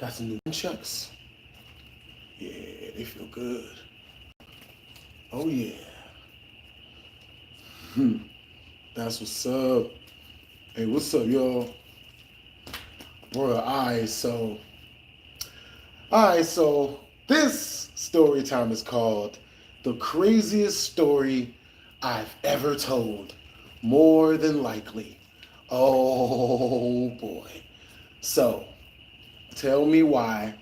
Got some new chucks. Yeah, they feel good. Oh yeah. That's what's up. Hey, what's up, y'all? Bro, alright, so this story time is called The Craziest Story I've Ever Told. More than likely. Oh boy. So, tell me why.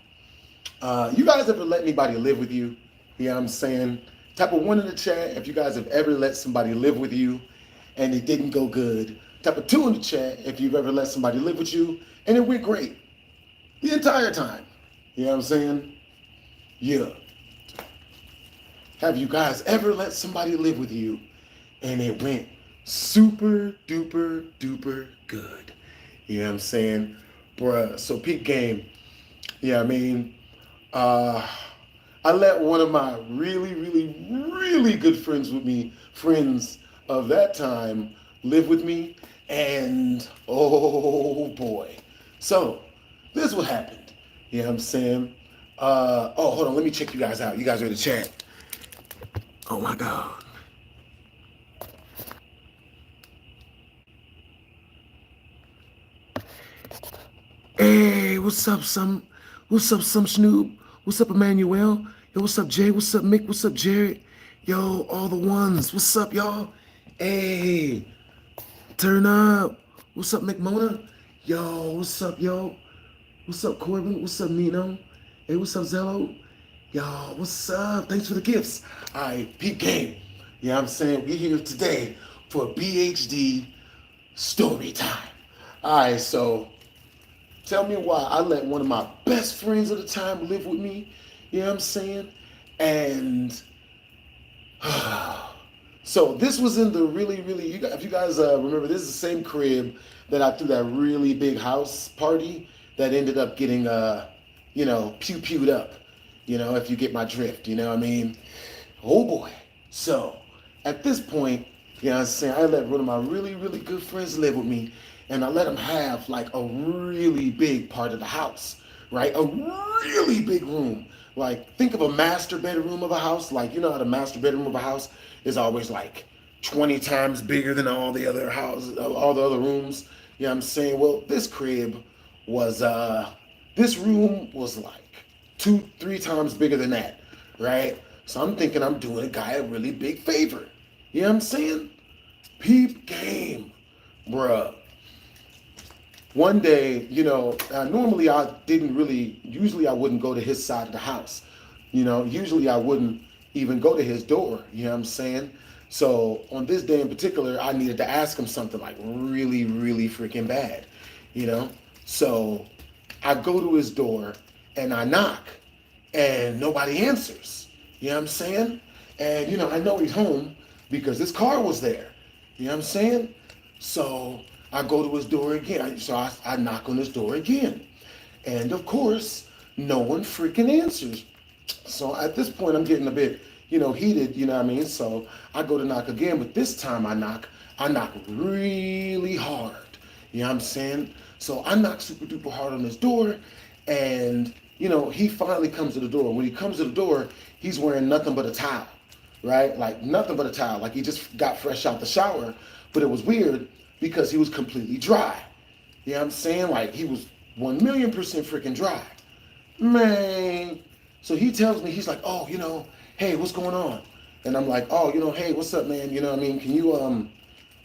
You guys ever let anybody live with you? You know what I'm saying? Type of 1 in the chat if you guys have ever let somebody live with you and it didn't go good. Type of 2 in the chat if you've ever let somebody live with you and it went great the entire time. You know what I'm saying? Yeah. Have you guys ever let somebody live with you and it went super duper duper good? You know what I'm saying? Bruh, so peak game. Yeah, I mean, I let one of my really, really, really good friends of that time, live with me, and oh boy. So, this is what happened. You know what I'm saying? Oh, hold on, let me check you guys out. You guys are in the chat. Oh my God. Hey, what's up, some Snoop? What's up, Emmanuel? Yo, what's up, Jay? What's up, Mick? What's up, Jared? Yo, all the ones. What's up, y'all? Hey, turn up. What's up, McMona? Yo, what's up, yo? What's up, Corbin? What's up, Nino? Hey, what's up, Zello? Yo, what's up? Thanks for the gifts. All right, peak game. You know what I'm saying? We're here today for BHD story time. All right, so tell me why I let one of my best friends at the time live with me. You know what I'm saying? And so this was in the really, really, if you guys remember, this is the same crib that I threw that really big house party that ended up getting, pew-pewed up, if you get my drift, you know what I mean? Oh boy. So at this point, you know what I'm saying, I let one of my really, really good friends live with me, and I let him have like a really big part of the house, right? A really big room. Like, think of a master bedroom of a house. Like, you know how the master bedroom of a house is always like 20 times bigger than all the other houses, all the other rooms. You know what I'm saying? Well, this room was like 2-3 times bigger than that, right? So I'm thinking I'm doing a guy a really big favor. You know what I'm saying? Peep game, bruh. One day, normally usually I wouldn't go to his side of the house. Usually I wouldn't even go to his door, you know what I'm saying? So on this day in particular, I needed to ask him something like really, really freaking bad, you know? So I go to his door and I knock and nobody answers, you know what I'm saying? And, I know he's home because his car was there, you know what I'm saying? So I go to his door again. So I knock on his door again. And of course, no one freaking answers. So at this point, I'm getting a bit, heated, you know what I mean? So I go to knock again, but this time I knock really hard. You know what I'm saying? So I knock super duper hard on his door, and, he finally comes to the door. When he comes to the door, he's wearing nothing but a towel, right? Like nothing but a towel. Like he just got fresh out the shower, but it was weird because he was completely dry. You know what I'm saying? Like he was 1,000,000% freaking dry. Man. So he tells me, he's like, oh, hey, what's going on? And I'm like, oh, hey, what's up, man? You know what I mean? Can you, you know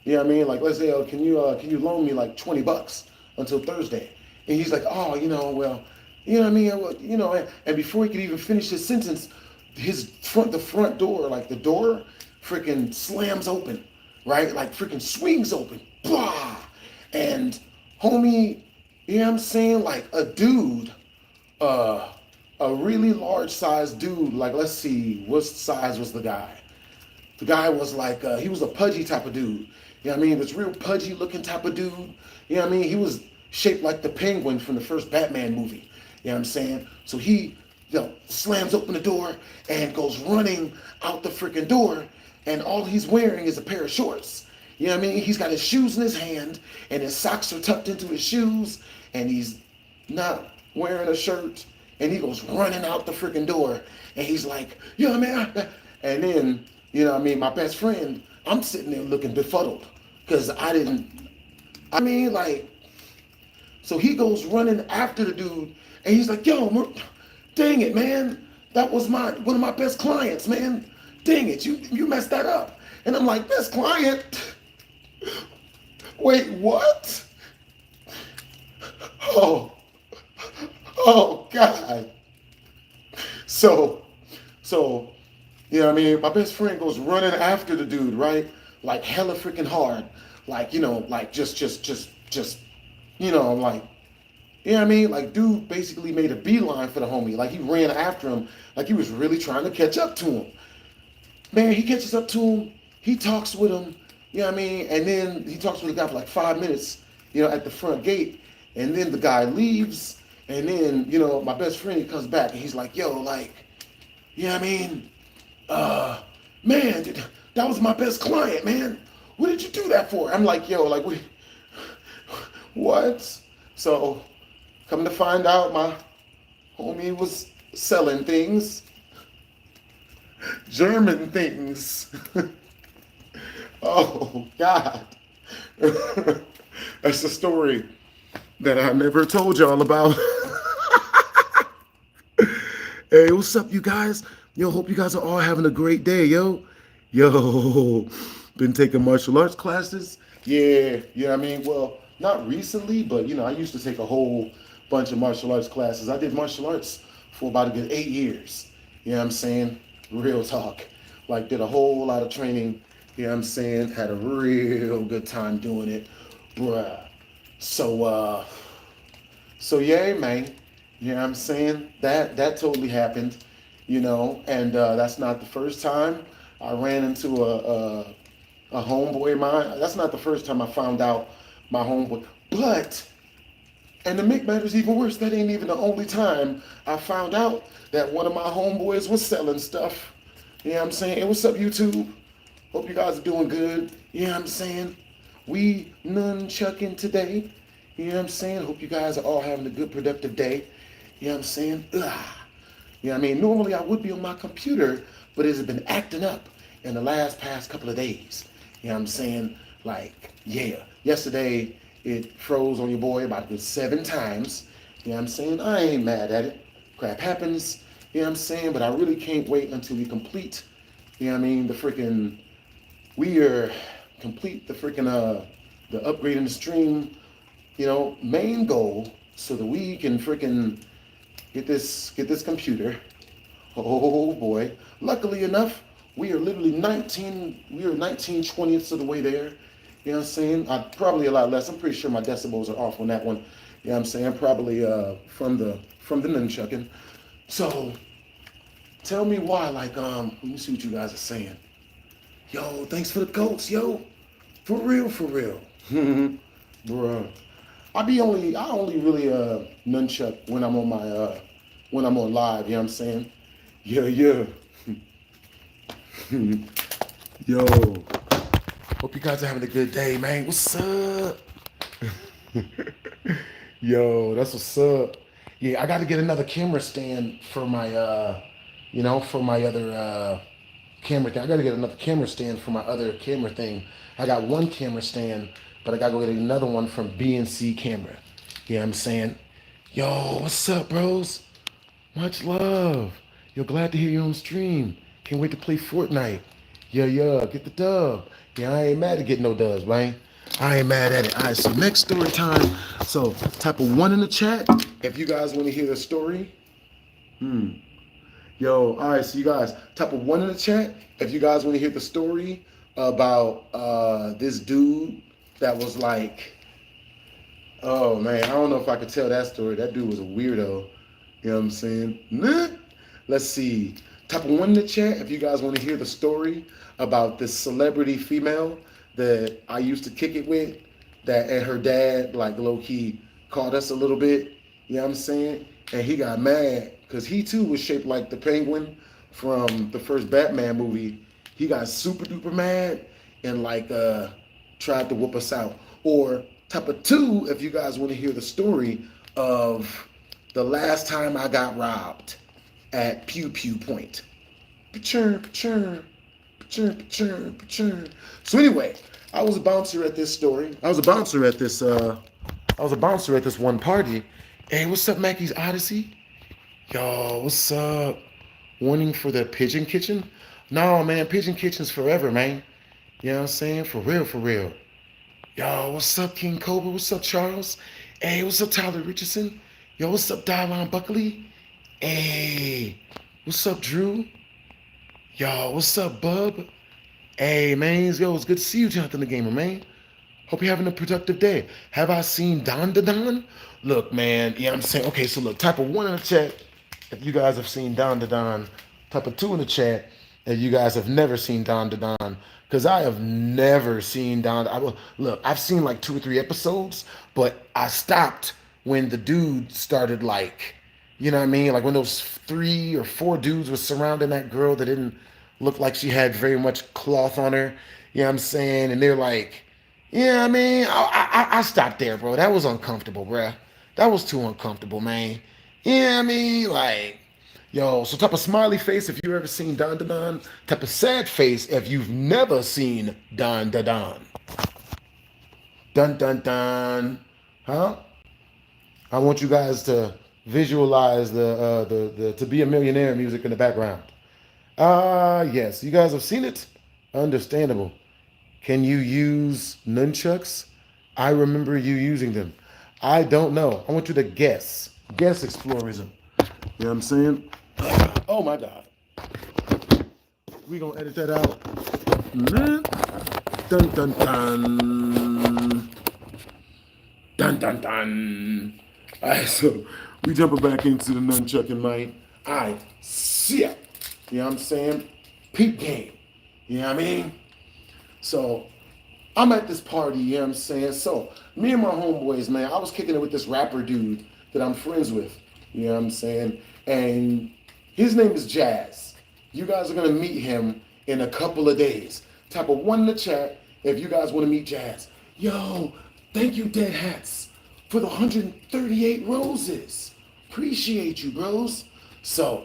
what I mean? Like, let's say, can you loan me like $20 until Thursday? And he's like, oh, well, you know what I mean? Well, and before he could even finish his sentence, the front door, like the door freaking slams open, right? Like freaking swings open. Blah! And homie, you know what I'm saying? Like a dude, a really large sized dude, like let's see, what size was the guy? The guy was like, he was a pudgy type of dude. You know what I mean? This real pudgy looking type of dude. You know what I mean? He was shaped like the penguin from the first Batman movie. You know what I'm saying? So he, slams open the door and goes running out the freaking door, and all he's wearing is a pair of shorts. You know what I mean? He's got his shoes in his hand, and his socks are tucked into his shoes, and he's not wearing a shirt, and he goes running out the freaking door, and he's like, "Yo, man," and then my best friend, I'm sitting there looking befuddled because I didn't. I mean, like, so he goes running after the dude, and he's like, "Yo, dang it, man, that was one of my best clients, man. Dang it, you messed that up." And I'm like, "Best client? Wait, what?" Oh, oh God. So, my best friend goes running after the dude, right? Like hella freaking hard. Like, like just, like, like dude basically made a beeline for the homie. Like he ran after him, like he was really trying to catch up to him. Man, he catches up to him, he talks with him, and then he talks with the guy for like 5 minutes, at the front gate, and then the guy leaves, and then, my best friend, he comes back and he's like, "Yo, like, man, that was my best client, man. What did you do that for?" I'm like, "Yo, like, what?" So, come to find out, my homie was selling things, German things. Oh, God. That's a story that I never told y'all about. Hey, what's up, you guys? Yo, hope you guys are all having a great day, yo. Yo, been taking martial arts classes? Yeah, well, not recently, but, I used to take a whole bunch of martial arts classes. I did martial arts for about a good 8 years. You know what I'm saying? Real talk. Like, did a whole lot of training. You know what I'm saying? Had a real good time doing it. Bruh. So yeah, man. You know what I'm saying? That totally happened, and that's not the first time I ran into a homeboy of mine. That's not the first time I found out my homeboy. But, and to make matters even worse, that ain't even the only time I found out that one of my homeboys was selling stuff. You know what I'm saying? Hey, what's up, YouTube? Hope you guys are doing good. You know what I'm saying? We nunchucking today. You know what I'm saying? Hope you guys are all having a good, productive day. You know what I'm saying? Normally I would be on my computer, but it has been acting up in the past couple of days. You know what I'm saying? Like, yeah. Yesterday, it froze on your boy about 7 times. You know what I'm saying? I ain't mad at it. Crap happens. You know what I'm saying? But I really can't wait until we complete, the freaking, complete the freaking, the upgrade in the stream, main goal, so that we can freaking get this computer. Oh boy. Luckily enough, we are literally 19/20ths of the way there. You know what I'm saying? Probably a lot less. I'm pretty sure my decibels are off on that one. You know what I'm saying? Probably from the nunchucking. So tell me why, like, let me see what you guys are saying. Yo, thanks for the goats, yo. For real. Bruh. I only really nunchuck when I'm on my when I'm on live, you know what I'm saying? Yeah. Yo. Hope you guys are having a good day, man. What's up? Yo, that's what's up. Yeah, I gotta get another camera stand for my for my other camera thing. I gotta get another camera stand for my other camera thing. I got one camera stand, but I gotta go get another one from B&C Camera. You know what I'm saying? Yo, what's up, bros? Much love. Yo, glad to hear you on stream. Can't wait to play Fortnite. Yeah, get the dub. Yeah, I ain't mad at getting no dubs, man. I ain't mad at it. All right, so next story time. So type of 1 in the chat if you guys want to hear the story. Yo, all right, so you guys, type of 1 in the chat if you guys want to hear the story about this dude that was like, oh man, I don't know if I could tell that story. That dude was a weirdo. You know what I'm saying? Let's see. Type of 1 in the chat if you guys want to hear the story about this celebrity female that I used to kick it with, that and her dad, like, low-key caught us a little bit. You know what I'm saying? And he got mad because he too was shaped like the Penguin from the first Batman movie. He got super duper mad and like tried to whoop us out. Or type of 2 if you guys want to hear the story of the last time I got robbed at Pew Pew Point. Pa-churn, pa-churn, pa-churn, pa-churn, pa-churn. So anyway, I was a bouncer at this story. I was a bouncer at this one party. Hey, what's up, Mackey's Odyssey? Yo, what's up? Warning for the Pigeon Kitchen? No, man, Pigeon Kitchen's forever, man. You know what I'm saying? For real, for real. Yo, what's up, King Cobra? What's up, Charles? Hey, what's up, Tyler Richardson? Yo, what's up, Dylon Buckley? Hey, what's up, Drew? Yo, what's up, Bub? Hey, man, yo, it's good to see you, Jonathan the Gamer, man. Hope you're having a productive day. Have I seen Don Da Don? Look, man, yeah, I'm saying, okay, so look, type of 1 in the chat if you guys have seen Don Da Don. Type of 2 in the chat if you guys have never seen Don Da Don. Because I have never seen look, I've seen like 2 or 3 episodes, but I stopped when the dude started like, you know what I mean? Like when those 3 or 4 dudes were surrounding that girl that didn't look like she had very much cloth on her. You know what I'm saying? And they're like, yeah, I mean, I stopped there, bro. That was uncomfortable, bro. That was too uncomfortable, man. Yeah, I mean, like, yo, so type of smiley face if you've ever seen Don Da Don. Type of sad face if you've never seen Don Da Don. Dun dun dun. Huh? I want you guys to visualize the To Be a Millionaire music in the background. Yes, you guys have seen it? Understandable. Can you use nunchucks? I remember you using them. I don't know. I want you to guess. Guess explorism. You know what I'm saying? Oh my God. We gonna edit that out. Dun dun dun. Dun dun dun. Alright, so we jumping back into the nunchucking, man. Alright, see ya. You know what I'm saying? Peep game. You know what I mean? So I'm at this party, you know what I'm saying? So me and my homeboys, man, I was kicking it with this rapper dude that I'm friends with. You know what I'm saying? And his name is Jazz. You guys are gonna meet him in a couple of days. Type of 1 in the chat if you guys wanna meet Jazz. Yo, thank you, Dead Hats, for the 138 roses. Appreciate you, bros. So,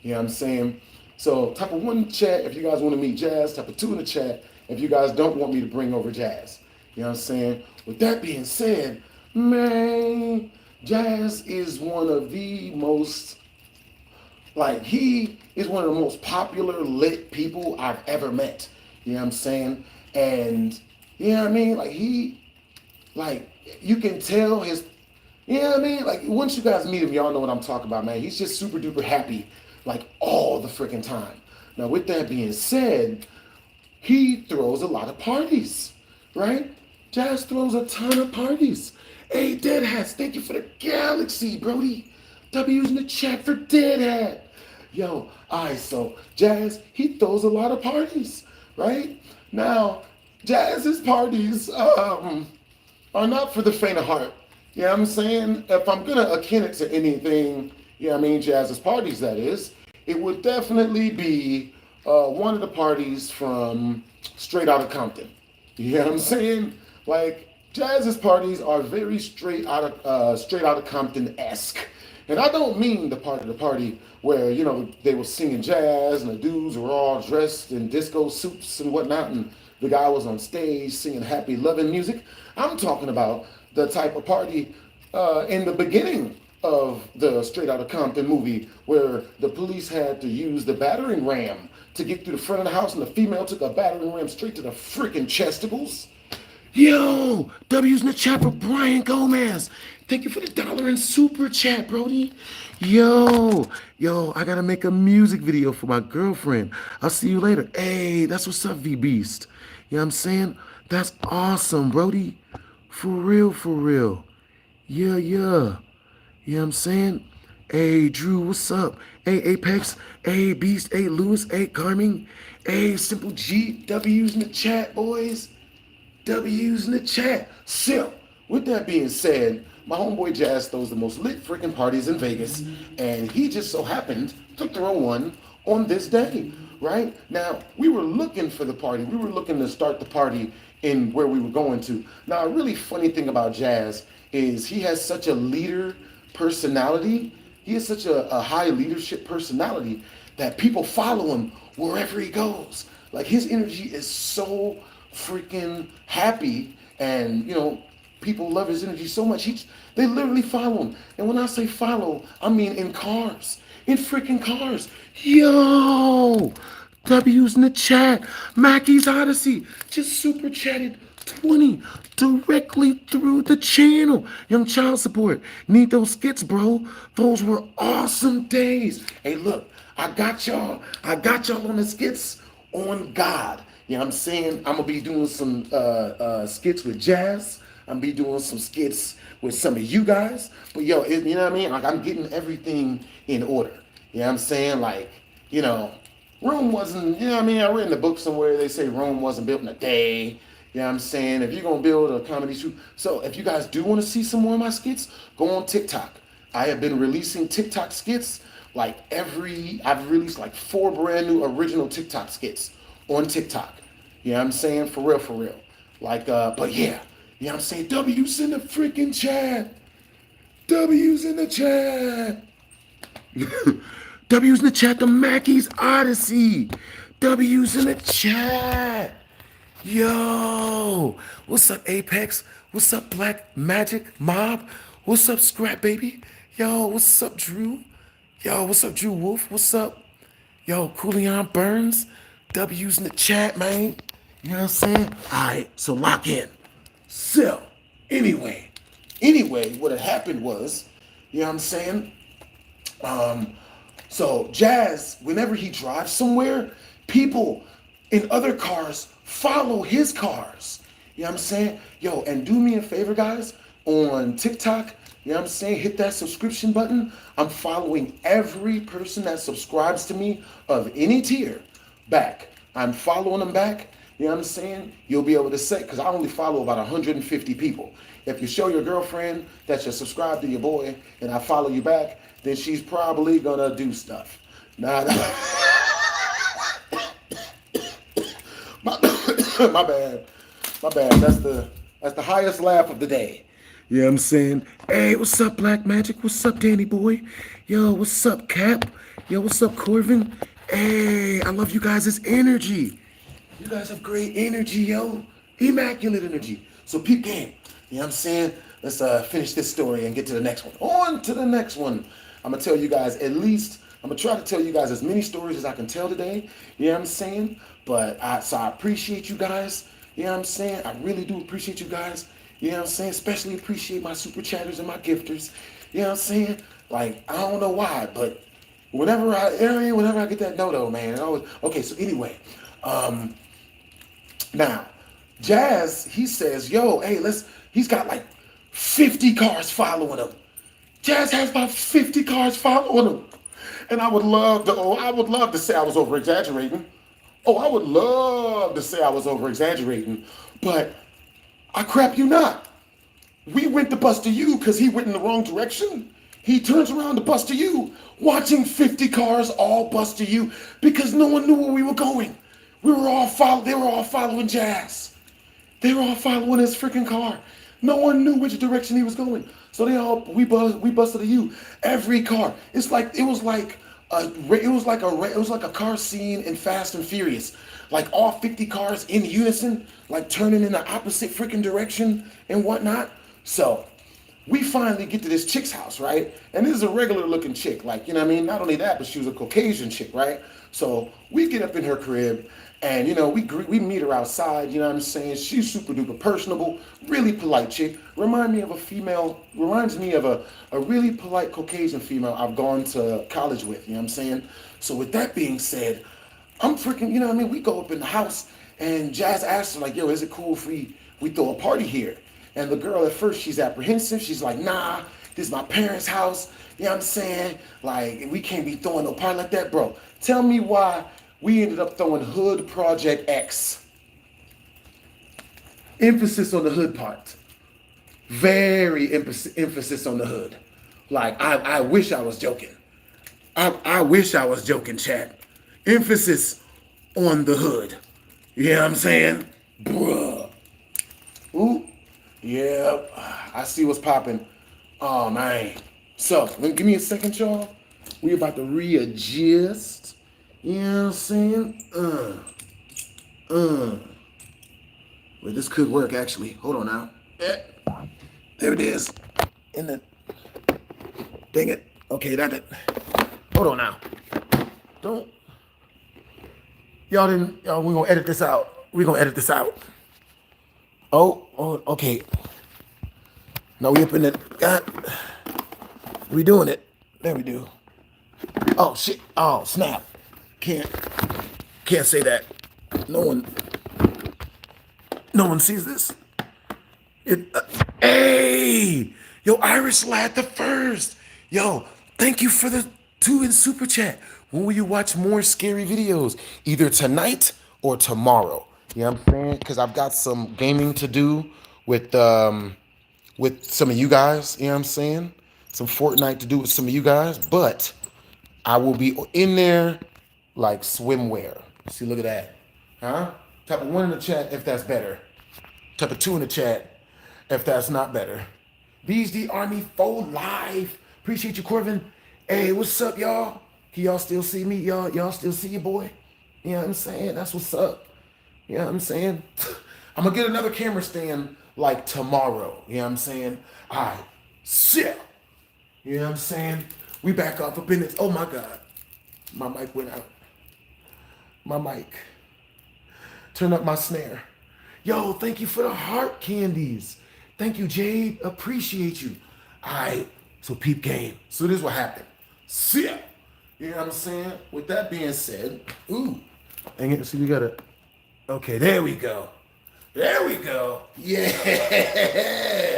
you know what I'm saying? So type of 1 in the chat if you guys wanna meet Jazz. Type of 2 in the chat if you guys don't want me to bring over Jazz. You know what I'm saying? With that being said, man, Jazz is one of the most, like, he is one of the most popular lit people I've ever met. You know what I'm saying? And, you know what I mean? Like, you can tell his, you know what I mean? Like, once you guys meet him, y'all know what I'm talking about, man. He's just super duper happy, like, all the freaking time. Now, with that being said, he throws a lot of parties, right? Jazz throws a ton of parties. Hey, Dead Hats, thank you for the galaxy, Brody. W's in the chat for Dead Hat. Yo, all right, so Jazz, he throws a lot of parties, right? Now, Jazz's parties are not for the faint of heart. You know what I'm saying? If I'm gonna akin it to anything, you know what I mean, Jazz's parties, that is, it would definitely be one of the parties from Straight Outta Compton. You know what I'm saying? Like, Jazz's parties are very straight out of Compton-esque. And I don't mean the part of the party where, you know, they were singing jazz and the dudes were all dressed in disco suits and whatnot, and the guy was on stage singing happy loving music. I'm talking about the type of party in the beginning of the Straight Outta Compton movie where the police had to use the battering ram to get through the front of the house, and the female took a battering ram straight to the freaking chesticles. Yo, W's in the chat for Brian Gomez. Thank you for the $1 in super chat, Brody. Yo, I gotta make a music video for my girlfriend. I'll see you later. Hey, that's what's up, V Beast. You know what I'm saying? That's awesome, Brody. For real, for real. Yeah. You know what I'm saying? Hey, Drew, what's up? Hey, Apex. Hey, Beast. Hey, Lewis. Hey, Carming. Hey, Simple G. W's in the chat, boys. W's in the chat. So, with that being said, my homeboy Jazz throws the most lit freaking parties in Vegas, and he just so happened to throw one on this day, right? Now, we were looking for the party. We were looking to start the party in where we were going to. Now, a really funny thing about Jazz is he has such a leader personality. He has such a high leadership personality that people follow him wherever he goes. Like his energy is so freaking happy, and people love his energy so much. They literally follow him. And when I say follow, I mean in cars, in freaking cars. Yo, W's in the chat. Mackey's Odyssey just super chatted 20 directly through the channel. Young child support. Need those skits, bro. Those were awesome days. Hey, look, I got y'all. I got y'all on the skits on God. You know what I'm saying? I'm going to be doing some skits with Jazz. I'm going to be doing some skits with some of you guys. But yo, you know what I mean? Like I'm getting everything in order. You know what I'm saying? Like, Rome wasn't, I read in the book somewhere, they say Rome wasn't built in a day. You know what I'm saying? If you're going to build a comedy shoot. So if you guys do want to see some more of my skits, go on TikTok. I have been releasing TikTok skits I've released like 4 brand new original TikTok skits on TikTok. You know what I'm saying? For real. But yeah, you know what I'm saying? W's in the freaking chat. W's in the chat. W's in the chat, the Mackey's Odyssey. W's in the chat. Yo, what's up, Apex? What's up, Black Magic Mob? What's up, Scrap Baby? Yo, what's up, Drew? Yo, what's up, Drew Wolf? What's up? Yo, Coolion Burns. W's in the chat, man. You know what I'm saying? All right, so lock in. So, anyway, what had happened was, you know what I'm saying? So Jazz, whenever he drives somewhere, people in other cars follow his cars. You know what I'm saying? Yo, and do me a favor, guys, on TikTok, you know what I'm saying? Hit that subscription button. I'm following every person that subscribes to me of any tier back. I'm following them back. You know what I'm saying? You'll be able to say, because I only follow about 150 people. If you show your girlfriend that you're subscribed to your boy and I follow you back, then she's probably gonna do stuff. Nah. My bad. That's the highest laugh of the day. You know what I'm saying? Hey, what's up, Black Magic? What's up, Danny Boy? Yo, what's up, Cap? Yo, what's up, Corvin? Hey, I love you guys' energy. You guys have great energy, yo. Immaculate energy. So peep game. You know what I'm saying? Let's finish this story and get to the next one. On to the next one. I'm going to tell you guys I'm going to try to tell you guys as many stories as I can tell today. You know what I'm saying? So I appreciate you guys. You know what I'm saying? I really do appreciate you guys. You know what I'm saying? Especially appreciate my super chatters and my gifters. You know what I'm saying? Like, I don't know why, but whenever I get that no-no, man. Okay, so anyway. Now, Jazz, he says, yo, hey, he's got like 50 cars following him. Jazz has about 50 cars following him. And I would love to say I was over-exaggerating. But I crap you not. We went to bust to you because he went in the wrong direction. He turns around to bust to you, watching 50 cars all bust to you because no one knew where we were going. They were all following Jazz. They were all following his freaking car. No one knew which direction he was going. So we busted to you. Every car. It was like a car scene in Fast and Furious. Like all 50 cars in unison, like turning in the opposite freaking direction and whatnot. So we finally get to this chick's house, right? And this is a regular looking chick. Like, you know what I mean? Not only that, but she was a Caucasian chick, right? So we get up in her crib and, we meet her outside, you know what I'm saying? She's super duper personable, really polite chick. Reminds me of a really polite Caucasian female I've gone to college with, you know what I'm saying? So with that being said, I'm freaking, you know what I mean? We go up in the house and Jazz asks her like, yo, is it cool if we throw a party here? And the girl at first, she's apprehensive. She's like, nah, this is my parents' house. You know what I'm saying? Like, we can't be throwing no party like that. Bro, tell me why we ended up throwing Hood Project X. Emphasis on the hood part. Very emphasis on the hood. Like, I wish I was joking. I wish I was joking, chat. Emphasis on the hood. You know what I'm saying? Bruh. Ooh. Yeah, I see what's popping. Oh, man. So, give me a second, y'all. We about to readjust. You know what I'm saying? Well, this could work, actually. Hold on now. There it is. In the... Dang it. Okay, that it. Hold on now. Don't... Y'all, we're gonna edit this out. We're gonna edit this out. Oh, okay. Now we up in it. God. We doing it. There we do. Oh, shit. Oh, snap. Can't say that. No one sees this. Hey! Yo, Irish Lad the first. Yo, thank you for the 2 in Super Chat. When will you watch more scary videos? Either tonight or tomorrow. You know what I'm saying? Because I've got some gaming to do with some of you guys. You know what I'm saying? Some Fortnite to do with some of you guys. But I will be in there like swimwear. See, look at that. Huh? Type of 1 in the chat if that's better. Type of 2 in the chat if that's not better. BHD Army 4 live. Appreciate you, Corvin. Hey, what's up, y'all? Can y'all still see me? Y'all still see your boy? You know what I'm saying? That's what's up. You know what I'm saying? I'm gonna get another camera stand like tomorrow. You know what I'm saying? All right. Shit. You know what I'm saying? We back up in this. Oh my God. My mic went out. My mic. Turn up my snare. Yo, thank you for the heart candies. Thank you, Jade. Appreciate you. All right. So peep game. So this is what happened. See. You know what I'm saying? With that being said, ooh. And see, we gotta. Okay, there we go. There we go. Yeah.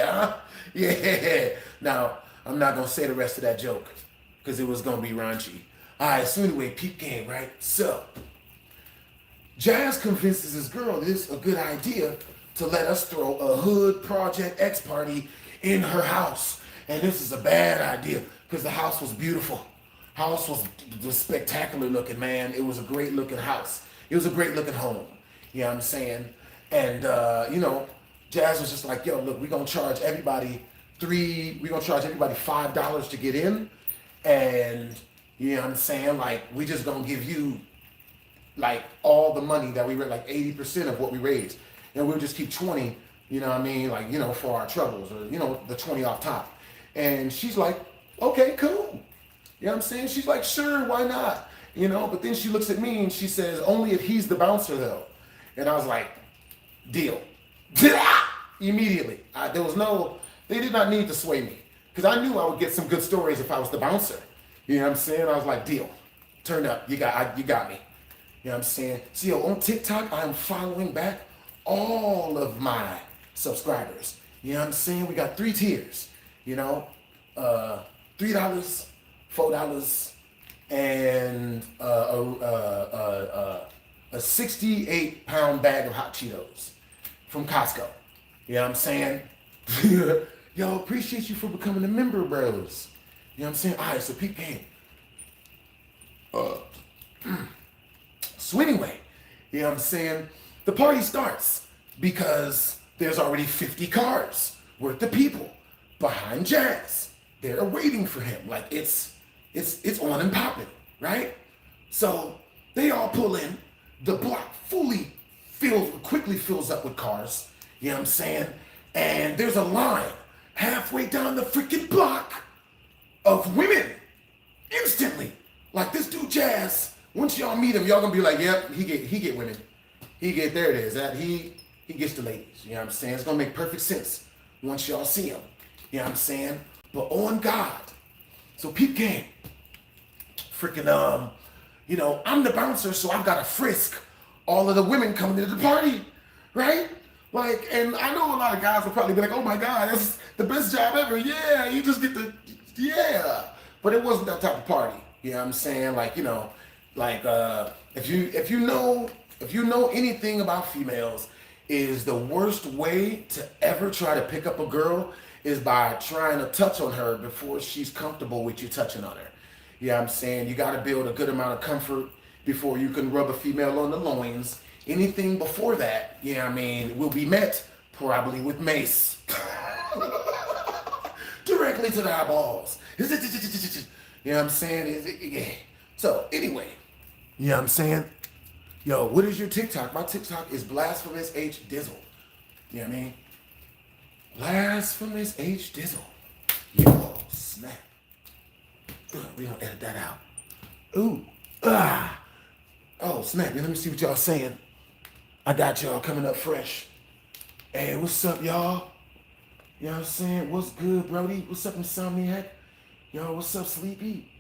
Huh? Yeah. Now, I'm not gonna say the rest of that joke because it was gonna be raunchy. All right, so anyway, peep game, right? So, Jazz convinces this girl it's a good idea to let us throw a hood Project X party in her house. And this is a bad idea because the house was beautiful. House was spectacular looking, man. It was a great looking house. It was a great looking home. You know what I'm saying? And, Jazz was just like, yo, look, we're going to charge everybody $5 to get in. And, you know what I'm saying? Like, we just going to give you, like, all the money that we raised, like 80% of what we raised. And we'll just keep 20, you know what I mean? Like, for our troubles or, the 20 off top. And she's like, okay, cool. You know what I'm saying? She's like, sure, why not? But then she looks at me and she says, only if he's the bouncer though. And I was like, deal. Immediately. They did not need to sway me. Because I knew I would get some good stories if I was the bouncer. You know what I'm saying? I was like, deal. Turn up. You got me. You know what I'm saying? So on TikTok, I'm following back all of my subscribers. You know what I'm saying? We got 3 tiers. $3, $4, and a 68-pound bag of hot Cheetos from Costco. You know what I'm saying? Yo, appreciate you for becoming a member, bros. You know what I'm saying? All right, so peep game. So anyway, you know what I'm saying? The party starts because there's already 50 cars worth of people behind Jazz. They're waiting for him. Like it's on and popping, right? So they all pull in. The block quickly fills up with cars. You know what I'm saying? And there's a line halfway down the freaking block of women. Instantly. Like this dude Jazz, once y'all meet him, y'all gonna be like, yep, he get women. There it is. He gets the ladies. You know what I'm saying? It's gonna make perfect sense once y'all see him. You know what I'm saying? But on God. So peep game. Freaking, I'm the bouncer, so I've got to frisk all of the women coming to the party, right? Like, and I know a lot of guys will probably be like, oh my God, that's the best job ever. Yeah, you just get yeah. But it wasn't that type of party. You know what I'm saying? Like, if you know anything about females, is the worst way to ever try to pick up a girl is by trying to touch on her before she's comfortable with you touching on her. You know what I'm saying? You got to build a good amount of comfort before you can rub a female on the loins. Anything before that, you know what I mean, will be met probably with mace. Direct directly to the eyeballs. You know what I'm saying? Yeah. So anyway, you know what I'm saying? Yo, what is your TikTok? My TikTok is BlastphamousHD. You know what I mean? BlastphamousHD. Yo, snap. We gonna edit that out. Ooh, oh, snap. Let me see what y'all saying. I got y'all coming up fresh. Hey, what's up, y'all? You know what I'm saying? What's good, Brody? What's up, Insomniac? Yo, what's up, Sleepy?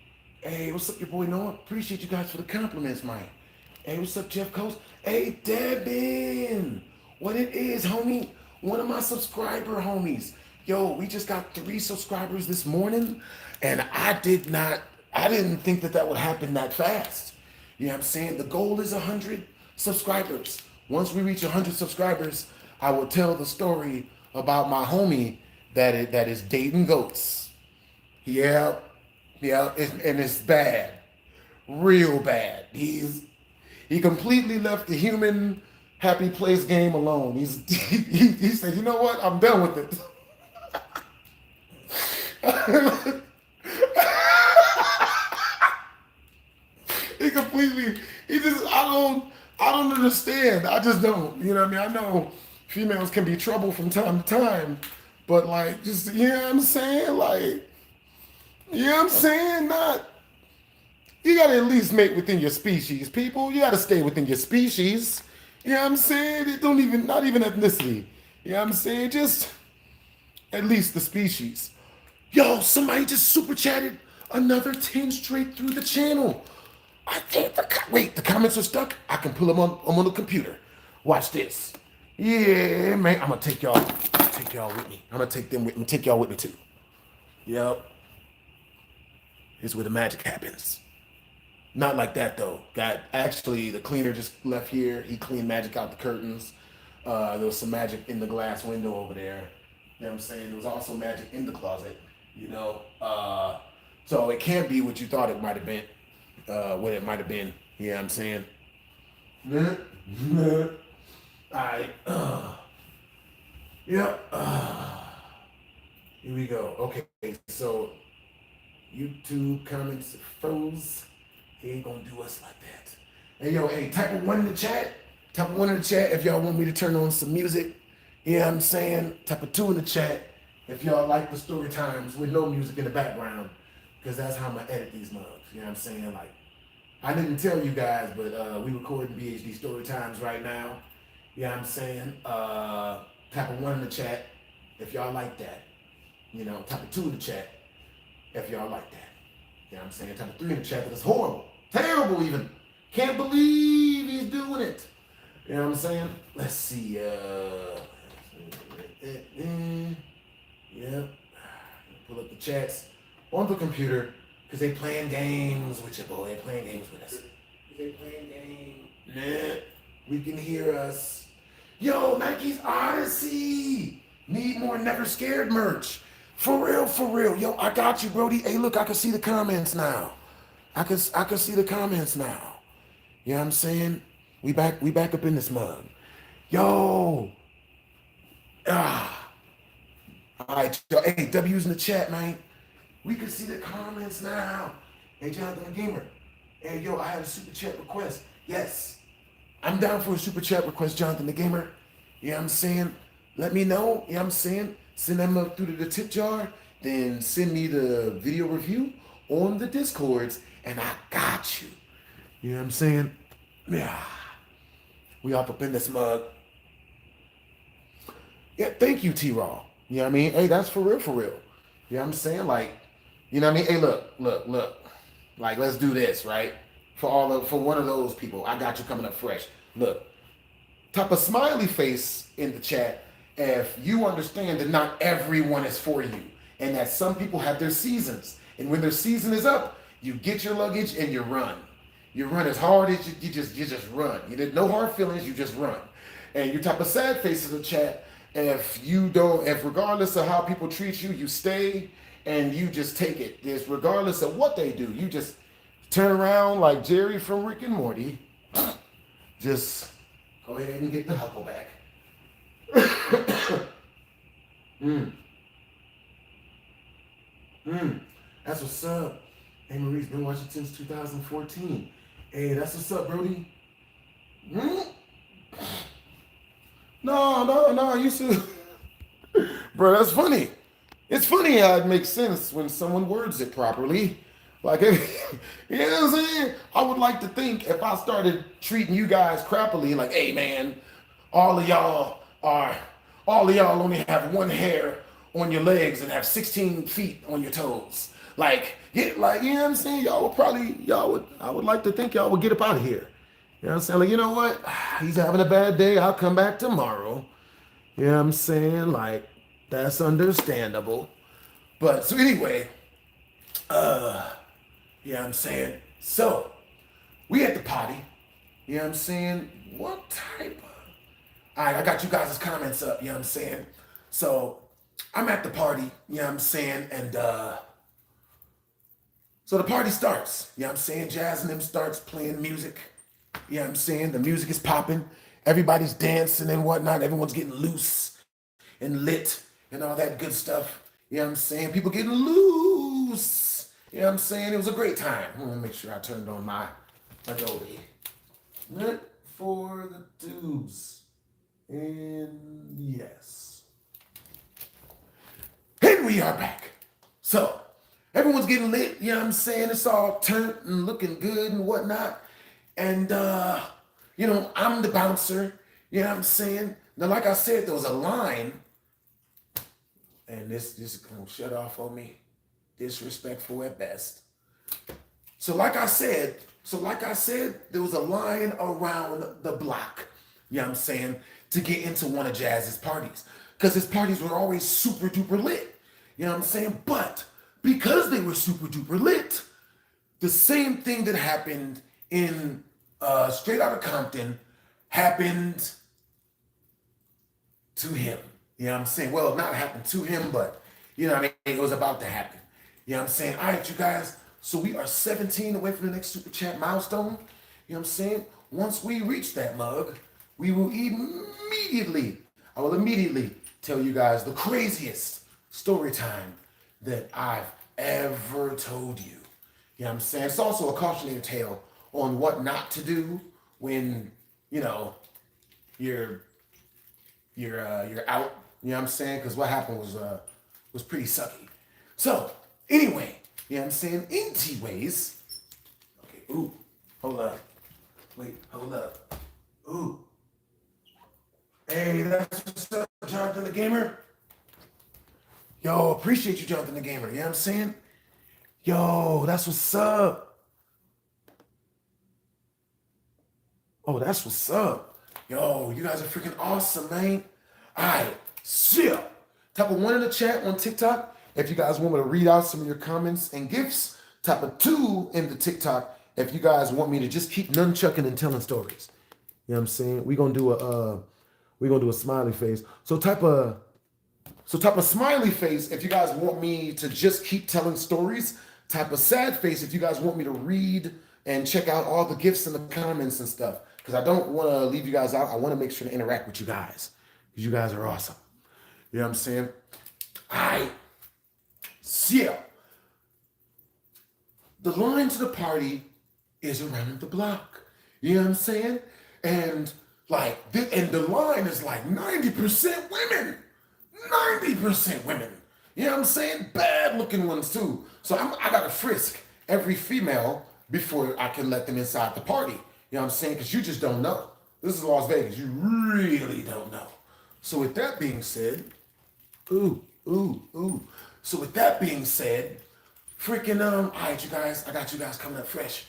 Hey, what's up, your boy Noah? Appreciate you guys for the compliments, Mike. Hey, what's up, Jeff Coast? Hey, Devin. What it is, homie? One of my subscriber homies. Yo, we just got 3 subscribers this morning, and I didn't think that would happen that fast. You know what I'm saying? The goal is 100 subscribers. Once we reach 100 subscribers, I will tell the story about my homie that is dating goats. Yeah, and it's bad, real bad. He completely left the human happy place game alone. He said, you know what? I'm done with it. I don't understand. I just don't. You know what I mean? I know females can be trouble from time to time, but like, just, you know what I'm saying? Like, you know what I'm saying? You gotta at least mate within your species, people. You gotta stay within your species. You know what I'm saying? It don't even, not even ethnicity. You know what I'm saying? Just at least the species. Yo, somebody just super chatted another 10 straight through the channel. I think the comments are stuck. I can pull them I'm on the computer. Watch this. Yeah, man. I'm gonna take y'all with me. I'm gonna take them with me. Take y'all with me too. Yep. Here's where the magic happens. Not like that though. Actually, the cleaner just left here. He cleaned magic out the curtains. There was some magic in the glass window over there. You know what I'm saying? There was also magic in the closet. You know, so it can't be what you thought it might have been. What it might have been. You know what I'm saying? Alright. Yep. Here we go. Okay, so YouTube comments froze. He ain't gonna do us like that. Hey, yo, hey, type of 1 in the chat. Type of 1 in the chat if y'all want me to turn on some music. You know what I'm saying? Type of 2 in the chat if y'all like the story times with no music in the background. Because that's how I'm gonna edit these mugs. You know what I'm saying? Like, I didn't tell you guys, but we recording BHD story times right now. You know what I'm saying? Type of 1 in the chat if y'all like that. You know, type of 2 in the chat if y'all like that. You know what I'm saying? Type of 3 in the chat that is horrible. Terrible even. Can't believe he's doing it. You know what I'm saying? Let's see. Yep. Pull up the chats on the computer because they playing games with your boy. They playing games with us. They playing games. Nah. We can hear us. Yo, Nike's Odyssey. Need more Never Scared merch. For real, for real. Yo, I got you, Brody. Hey, look, I can see the comments now. I can see the comments now. You know what I'm saying? We back up in this mug. Yo. All right, yo, hey, W's in the chat, man. We can see the comments now. Hey, Jonathan the Gamer. Hey, yo, I have a super chat request. Yes. I'm down for a super chat request, Jonathan the Gamer. You know what I'm saying? Let me know. You know what I'm saying? Send them up through the tip jar. Then send me the video review on the Discords, and I got you. You know what I'm saying? Yeah. We up in this mug. Yeah, thank you, T-Raw. You know what I mean? Hey, that's for real, for real. You know what I'm saying? Like, you know what I mean? Hey, look. Like, let's do this, right? For one of those people, I got you coming up fresh. Look, type a smiley face in the chat if you understand that not everyone is for you and that some people have their seasons. And when their season is up, you get your luggage and you run. You run as hard as you just run. You did no hard feelings, you just run. And you type a sad face in the chat if regardless of how people treat you, you stay and you just take it. It's regardless of what they do, you just turn around like Jerry from Rick and Morty. Just go ahead and get the huckleback. That's what's up. Hey, Maurice, been watching since 2014. Hey, that's what's up, Brody. Hmm? No, you should. Bro, that's funny. It's funny how it makes sense when someone words it properly. Like, you know what I'm saying? I would like to think if I started treating you guys crappily, like, hey man, all of y'all are, all of y'all only have one hair on your legs and have 16 feet on your toes. Like, yeah, like, you know what I'm saying? I would like to think y'all would get up out of here. You know what I'm saying? Like, you know what? He's having a bad day. I'll come back tomorrow. You know what I'm saying? Like, that's understandable. But so anyway, you know what I'm saying? So, we at the party. You know what I'm saying? What type of... Alright, I got you guys' comments up, you know what I'm saying? So, I'm at the party, you know what I'm saying? And so the party starts, you know what I'm saying? Jazz and them starts playing music. You know what I'm saying? The music is popping. Everybody's dancing and whatnot. Everyone's getting loose and lit and all that good stuff. You know what I'm saying? People getting loose. You know what I'm saying? It was a great time. I'm gonna make sure I turned on my Adobe. Not for the tubes. And yes. And we are back. So, everyone's getting lit, you know what I'm saying? It's all turned and looking good and whatnot. And, you know, I'm the bouncer, you know what I'm saying? Now, like I said, there was a line, and this is gonna shut off on me. Disrespectful at best. So like I said, there was a line around the block, you know what I'm saying, to get into one of Jazz's parties. Because his parties were always super duper lit, you know what I'm saying? But because they were super duper lit, the same thing that happened in Straight Outta Compton happened to him. You know what I'm saying? Well, not happened to him, but you know what I mean? It was about to happen. You know what I'm saying? All right, you guys. So we are 17 away from the next super chat milestone. You know what I'm saying? Once we reach that mug, I will immediately tell you guys the craziest story time that I've ever told you. You know what I'm saying? It's also a cautionary tale on what not to do when, you know, you're out. You know what I'm saying? Because what happened was pretty sucky. So anyway, you know what I'm saying? Anyways, okay. Ooh, hold up. Wait, hold up. Ooh. Hey, that's what's up, Jonathan the Gamer. Yo, appreciate you, Jonathan the Gamer. You know what I'm saying? Yo, that's what's up. Oh, that's what's up. Yo, you guys are freaking awesome, man. All right, see ya. Type of 1 in the chat on TikTok if you guys want me to read out some of your comments and gifts. Type of 2 in the TikTok if you guys want me to just keep nunchucking and telling stories. You know what I'm saying? We're gonna do a smiley face. So type a smiley face if you guys want me to just keep telling stories. Type a sad face if you guys want me to read and check out all the gifts and the comments and stuff. Because I don't want to leave you guys out. I want to make sure to interact with you guys. Because you guys are awesome. You know what I'm saying? Yeah. The line to the party is around the block. You know what I'm saying? And the line is like 90% women. 90% women. You know what I'm saying? Bad looking ones too. So I gotta frisk every female before I can let them inside the party. You know what I'm saying? Because you just don't know. This is Las Vegas. You really don't know. So with that being said, So with that being said, freaking all right, you guys, I got you guys coming up fresh.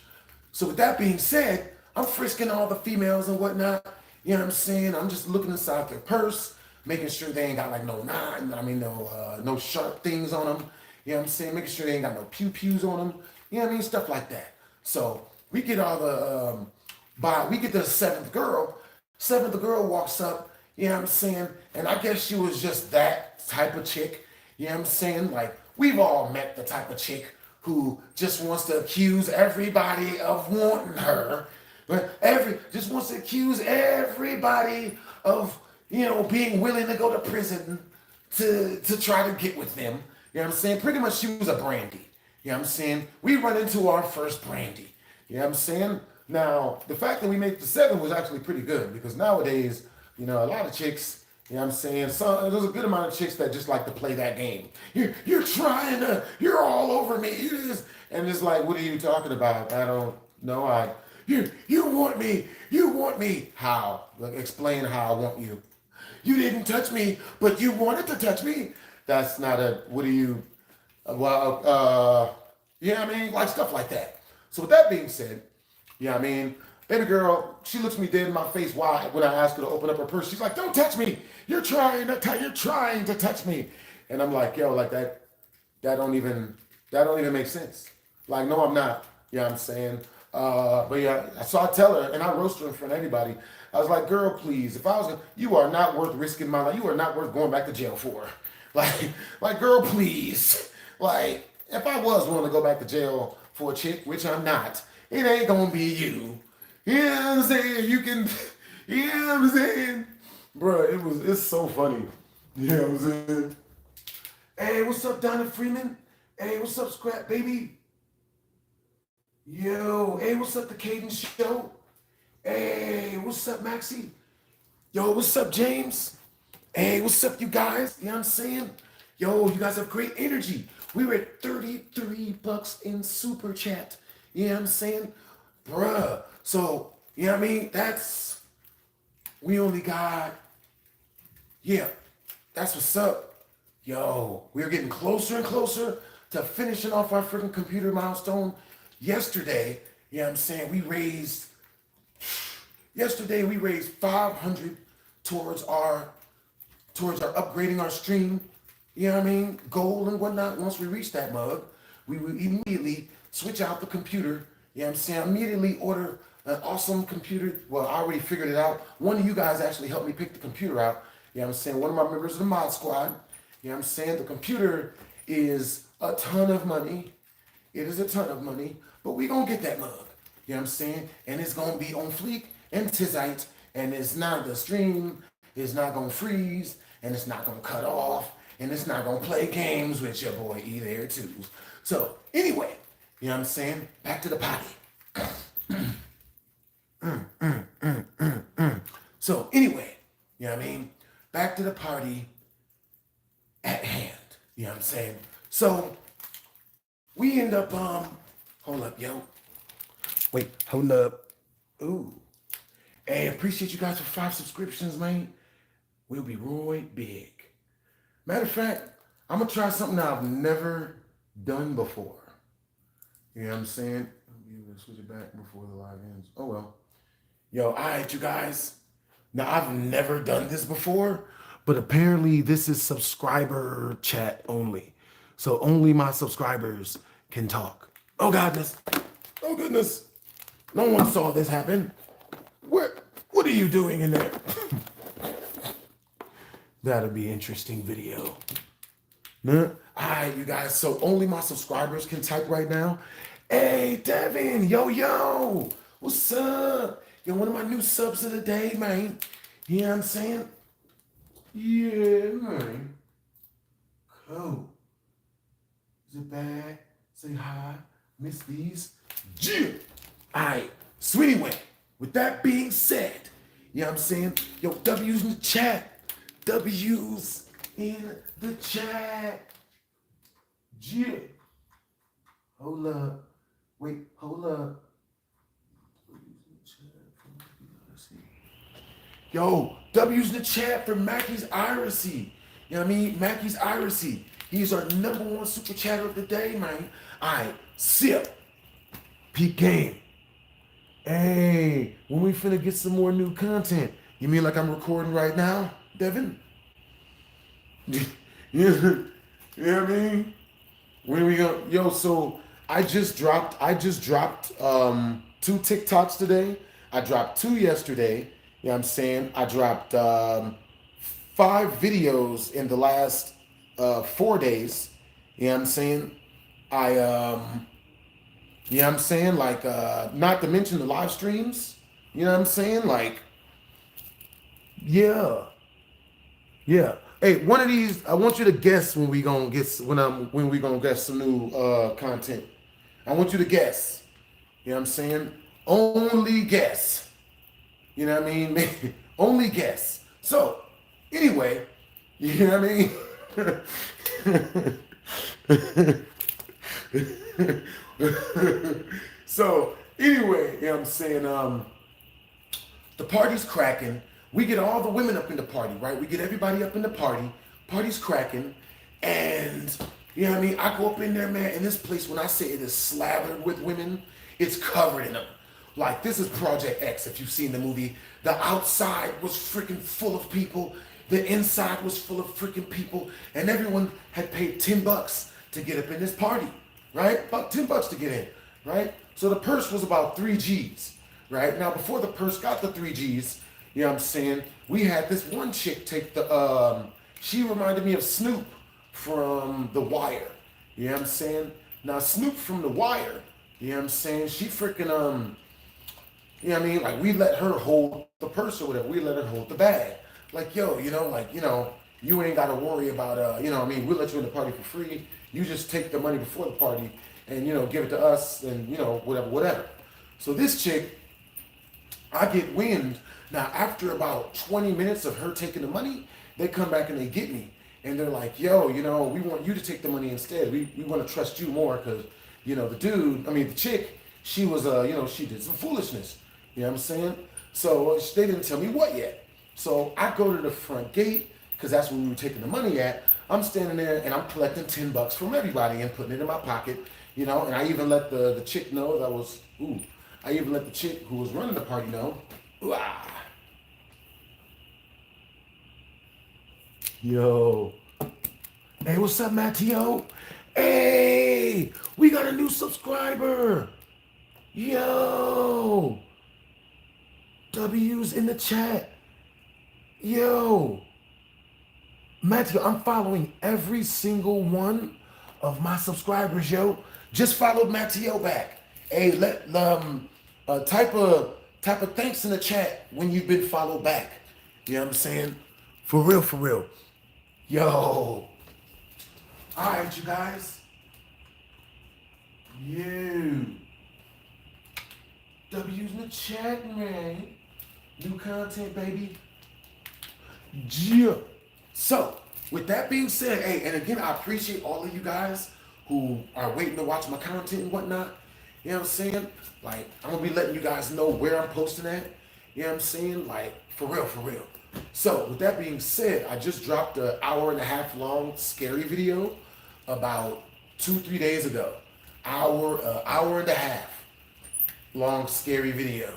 So with that being said, I'm frisking all the females and whatnot. You know what I'm saying? I'm just looking inside their purse, making sure they ain't got like no sharp things on them. You know what I'm saying? Making sure they ain't got no pew-pews on them. You know what I mean? Stuff like that. So we get all the we get the seventh girl. Seventh girl walks up, you know what I'm saying? And I guess she was just that type of chick. You know what I'm saying? Like, we've all met the type of chick who just wants to accuse everybody of wanting her. But just wants to accuse everybody of, you know, being willing to go to prison to try to get with them. You know what I'm saying? Pretty much she was a brandy. You know what I'm saying? We run into our first brandy. You know what I'm saying? Now, the fact that we made the 7 was actually pretty good because nowadays, you know, a lot of chicks, you know what I'm saying? So there's a good amount of chicks that just like to play that game. You're trying to, you're all over me. And it's like, what are you talking about? I don't know. You want me. You want me. How? Like, explain how I want you. You didn't touch me, but you wanted to touch me. That's not a, what do you, you know what I mean? Like stuff like that. So with that being said, you know what I mean? Baby girl, she looks me dead in my face. Why? When I ask her to open up her purse, she's like, "Don't touch me. You're trying to touch me." And I'm like, yo, like that don't even make sense. Like, no, I'm not. You know what I'm saying? But yeah, so I tell her, and I roast her in front of anybody. I was like, girl, please, if I was, you are not worth risking my life. You are not worth going back to jail for. Like, girl, please. Like, if I was willing to go back to jail for a chick, which I'm not, it ain't gonna be you. You know what I'm saying? You can, you know what I'm saying? Bro, it's so funny. You know what I'm saying? Hey, what's up, Donna Freeman? Hey, what's up, Scrap Baby? Yo, hey, what's up, the Cadence Show? Hey, what's up, Maxie? Yo, what's up, James? Hey, what's up, you guys? You know what I'm saying? Yo, you guys have great energy. We were at $33 in Super Chat. You know what I'm saying? Bruh. So, you know what I mean? We only got, yeah, that's what's up. Yo, we're getting closer and closer to finishing off our freaking computer milestone. Yesterday, you know what I'm saying? We raised 500 towards our upgrading our stream, you know what I mean, goal and whatnot. Once we reach that mug, we will immediately switch out the computer, you know what I'm saying, immediately order an awesome computer. Well, I already figured it out. One of you guys actually helped me pick the computer out, you know what I'm saying, one of my members of the mod squad, you know what I'm saying. The computer is a ton of money. It is a ton of money, but we gonna get that mug, you know what I'm saying, and it's gonna be on fleek and tizite, and it's not, the stream is not gonna freeze, and it's not gonna cut off, and it's not gonna play games with your boy E there too. So anyway, you know what I'm saying? Back to the potty. So anyway, you know what I mean? Back to the party at hand. You know what I'm saying? So we end up, hold up, yo. Wait, hold up. Ooh. Hey, appreciate you guys for 5 subscriptions, man. We'll be Roy big. Matter of fact, I'm gonna try something I've never done before. You know what I'm saying? I'm gonna switch it back before the live ends. Oh well. Yo, all right, you guys. Now I've never done this before, but apparently this is subscriber chat only. So only my subscribers can talk. Oh goodness. Oh goodness. No one saw this happen. What are you doing in there? That'll be an interesting video. All right, you guys. So only my subscribers can type right now. Hey, Devin. Yo. What's up? You're one of my new subs of the day, man. You know what I'm saying? Yeah, man. Cool. Is it bad? Say hi. Miss these. Yeah. All right. So anyway, with that being said, you know what I'm saying? Yo, W's in the chat. W's in the chat. Yeah. Hold up. Wait, hold up. Yo, W's in the chat for Mackey's Irisy. You know what I mean? Mackey's Irisy. He's our #1 super chatter of the day, man. All right, sip. Peak game. Hey, when we finna get some more new content? You mean like I'm recording right now, Devin? You know what I mean? When we go, yo, so I just dropped 2 TikToks today. I dropped 2 yesterday. You know what I'm saying? I dropped 5 videos in the last 4 days. You know what I'm saying? You know what I'm saying? Like, not to mention the live streams. You know what I'm saying? Like, yeah. Hey, one of these, I want you to guess when we gonna get some new content. I want you to guess. You know what I'm saying? Only guess. You know what I mean? Only guess. So, anyway, you know what I mean? So, anyway, you know what I'm saying? The party's cracking. We get all the women up in the party, right? We get everybody up in the party. Party's cracking. And, you know what I mean? I go up in there, man, and this place, when I say it is slathered with women, it's covered in them. Like, this is Project X, if you've seen the movie. The outside was freaking full of people. The inside was full of freaking people. And everyone had paid $10 to get up in this party, right? About $10 to get in, right? So the purse was about 3 G's, right? Now, before the purse got the 3 G's, you know what I'm saying, we had this one chick take the, she reminded me of Snoop from The Wire. You know what I'm saying? Now, Snoop from The Wire, you know what I'm saying, she freaking, you know what I mean? Like, we let her hold the purse or whatever. We let her hold the bag. Like, yo, you know, like, you know, you ain't got to worry about, you know what I mean? We'll let you in the party for free. You just take the money before the party and, you know, give it to us and, you know, whatever. So this chick, I get wind. Now, after about 20 minutes of her taking the money, they come back and they get me. And they're like, yo, you know, we want you to take the money instead. We want to trust you more because, you know, the chick, she was, you know, she did some foolishness. You know what I'm saying? So they didn't tell me what yet. So I go to the front gate because that's where we were taking the money at. I'm standing there and I'm collecting $10 from everybody and putting it in my pocket, you know. And I even let the chick know that was, I even let the chick who was running the party know. Yo. Hey, what's up, Matteo? Hey, we got a new subscriber. Yo. W's in the chat. Yo. Matthew, I'm following every single one of my subscribers, yo. Just followed Matteo back. Hey, type of thanks in the chat when you've been followed back. You know what I'm saying? For real. Yo. Alright, you guys. You. W's in the chat, man. New content, baby. Yeah. So, with that being said, hey, and again, I appreciate all of you guys who are waiting to watch my content and whatnot. You know what I'm saying? Like, I'm going to be letting you guys know where I'm posting at. You know what I'm saying? Like, for real. So, with that being said, I just dropped an hour-and-a-half long scary video about 2-3 days ago. Hour and a half long scary video.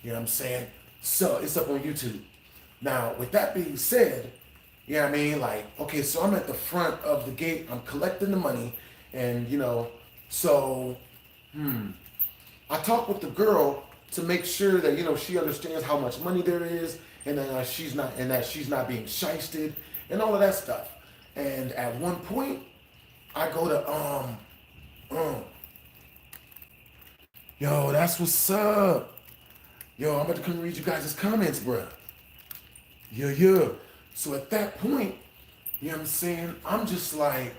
You know what I'm saying? So it's up on YouTube. Now, with that being said, you know what I mean? Like, okay, so I'm at the front of the gate. I'm collecting the money. And, you know, so, I talked with the girl to make sure that, you know, she understands how much money there is and that she's not being shysted and all of that stuff. And at one point, I go to, yo, that's what's up. Yo, I'm about to come read you guys' comments, bruh. Yeah. So at that point, you know what I'm saying? I'm just like,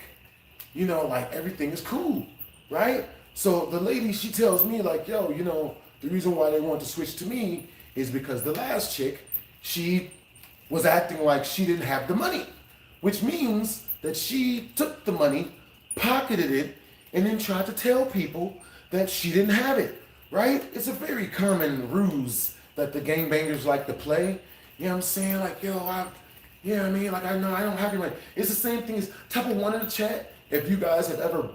you know, like everything is cool, right? So the lady, she tells me like, yo, you know, the reason why they want to switch to me is because the last chick, she was acting like she didn't have the money, which means that she took the money, pocketed it, and then tried to tell people that she didn't have it, right? It's a very common ruse that the gangbangers like to play. You know what I'm saying? Like, yo, you know what I mean? Like, I know I don't have your money. It's the same thing as type of one in the chat. If you guys have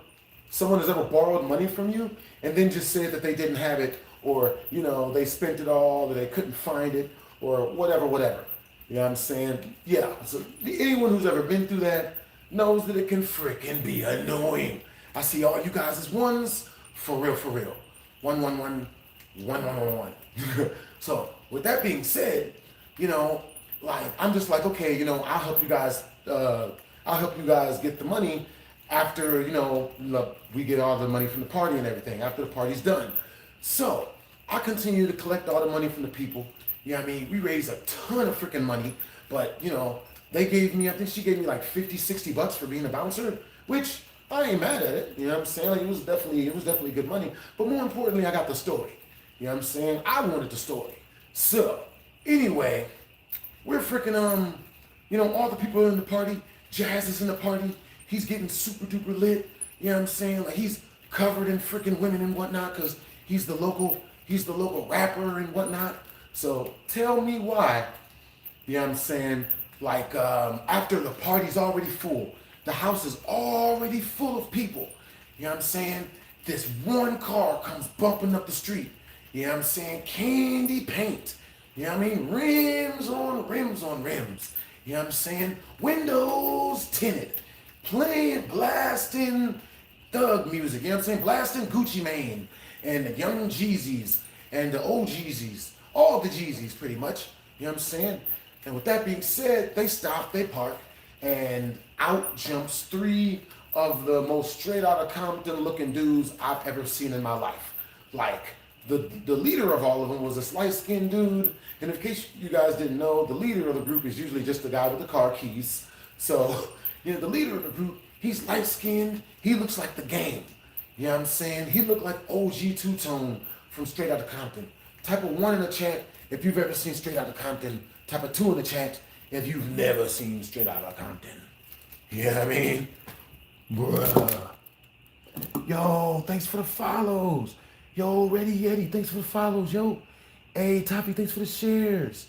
someone has ever borrowed money from you and then just said that they didn't have it, or, you know, they spent it all, or they couldn't find it, or whatever. You know what I'm saying? Yeah, so anyone who's ever been through that knows that it can frickin' be annoying. I see all you guys as ones, for real. 111, 111. So, with that being said, you know, like, I'm just like, okay, you know, I'll help you guys get the money after, you know, we get all the money from the party and everything, after the party's done. So, I continue to collect all the money from the people. You know what I mean? We raise a ton of freaking money, but, you know, they gave me, I think she gave me like 50, $60 for being a bouncer, which I ain't mad at it. You know what I'm saying? Like, it was definitely good money. But more importantly, I got the story. You know what I'm saying? I wanted the story. So, anyway, we're freaking, all the people in the party. Jazz is in the party. He's getting super duper lit. You know what I'm saying? Like, he's covered in freaking women and whatnot because he's the local rapper and whatnot. So, tell me why, you know what I'm saying? Like, after the party's already full, the house is already full of people. You know what I'm saying? This one car comes bumping up the street. You know what I'm saying? Candy paint. You know what I mean? Rims on rims on rims. You know what I'm saying? Windows tinted. Blasting thug music. You know what I'm saying? Blasting Gucci Mane and the Young Jeezys and the old Jeezys. All the Jeezys pretty much. You know what I'm saying? And with that being said, they stop, they park, and out jumps three of the most straight out of Compton looking dudes I've ever seen in my life. Like, the leader of all of them was a light-skinned dude. And in case you guys didn't know, the leader of the group is usually just the guy with the car keys. So, the leader of the group, he's light-skinned. He looks like the Game. You know what I'm saying? He looked like OG Two-Tone from Straight Outta Compton. Type of 1 in the chat if you've ever seen Straight Outta Compton. Type of 2 in the chat if you've never seen Straight Outta Compton. You know what I mean? Bruh. Yo, thanks for the follows. Yo, Ready Yeti, thanks for the follows. Yo, hey, Toppy, thanks for the shares.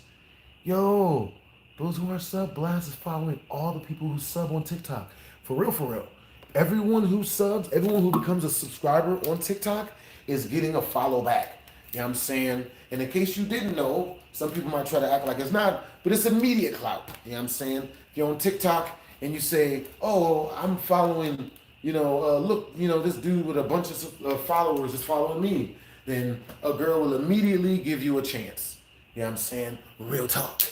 Yo, those who are sub, Blast is following all the people who sub on TikTok. For real, for real. Everyone who subs, everyone who becomes a subscriber on TikTok is getting a follow back. You know what I'm saying? And in case you didn't know, some people might try to act like it's not, but it's immediate clout. You know what I'm saying? If you're on TikTok and you say, oh, I'm following, look, this dude with a bunch of followers is following me, then a girl will immediately give you a chance. You know what I'm saying? Real talk.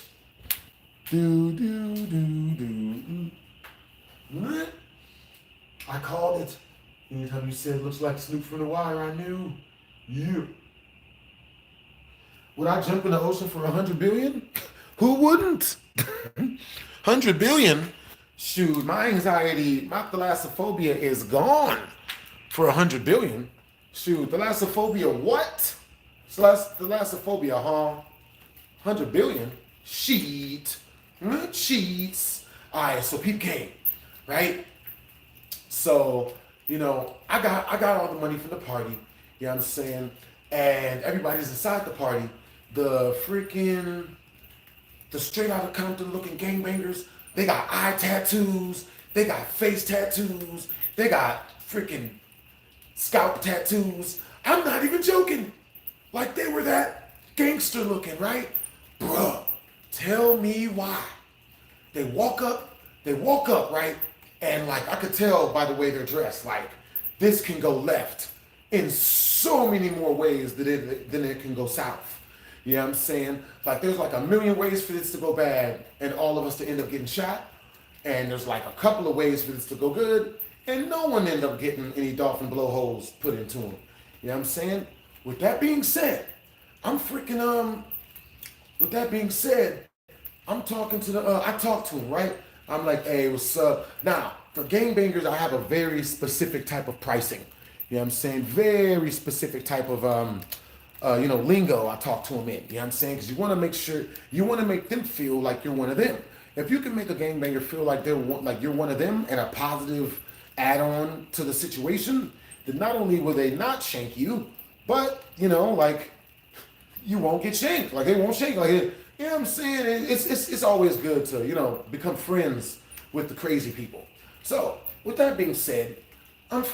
I called it. Anytime you said looks like Snoop from The Wire, I knew. Yeah. Would I jump in the ocean for 100 billion? Who wouldn't? 100 billion? Shoot, my anxiety, my thalassophobia is gone for 100 billion. Shoot, thalassophobia what? Thalassophobia, huh? 100 billion? Sheet. Cheats. All right, so peep game, right? So, I got all the money from the party, you know what I'm saying? And everybody's inside the party. The straight out of Compton looking gangbangers, they got eye tattoos, they got face tattoos, they got freaking scalp tattoos. I'm not even joking. Like, they were that gangster looking, right? Bruh, tell me why. They walk up, right? And like, I could tell by the way they're dressed, like, this can go left in so many more ways than it can go south. You know what I'm saying? Like, there's like a million ways for this to go bad and all of us to end up getting shot. And there's like a couple of ways for this to go good and no one end up getting any dolphin blowholes put into them. You know what I'm saying? With that being said, I'm talking to I talked to him, right? I'm like, hey, what's up? Now, for gangbangers, I have a very specific type of pricing. You know what I'm saying? Very specific type of, lingo I talk to them in. You know what I'm saying? Because you want to make them feel like you're one of them. If you can make a gangbanger feel like you're one of them and a positive add-on to the situation, then not only will they not shank you, but, you won't get shanked. Like, they won't shank. Like, you know what I'm saying? It's always good to, become friends with the crazy people. So, with that being said, I'm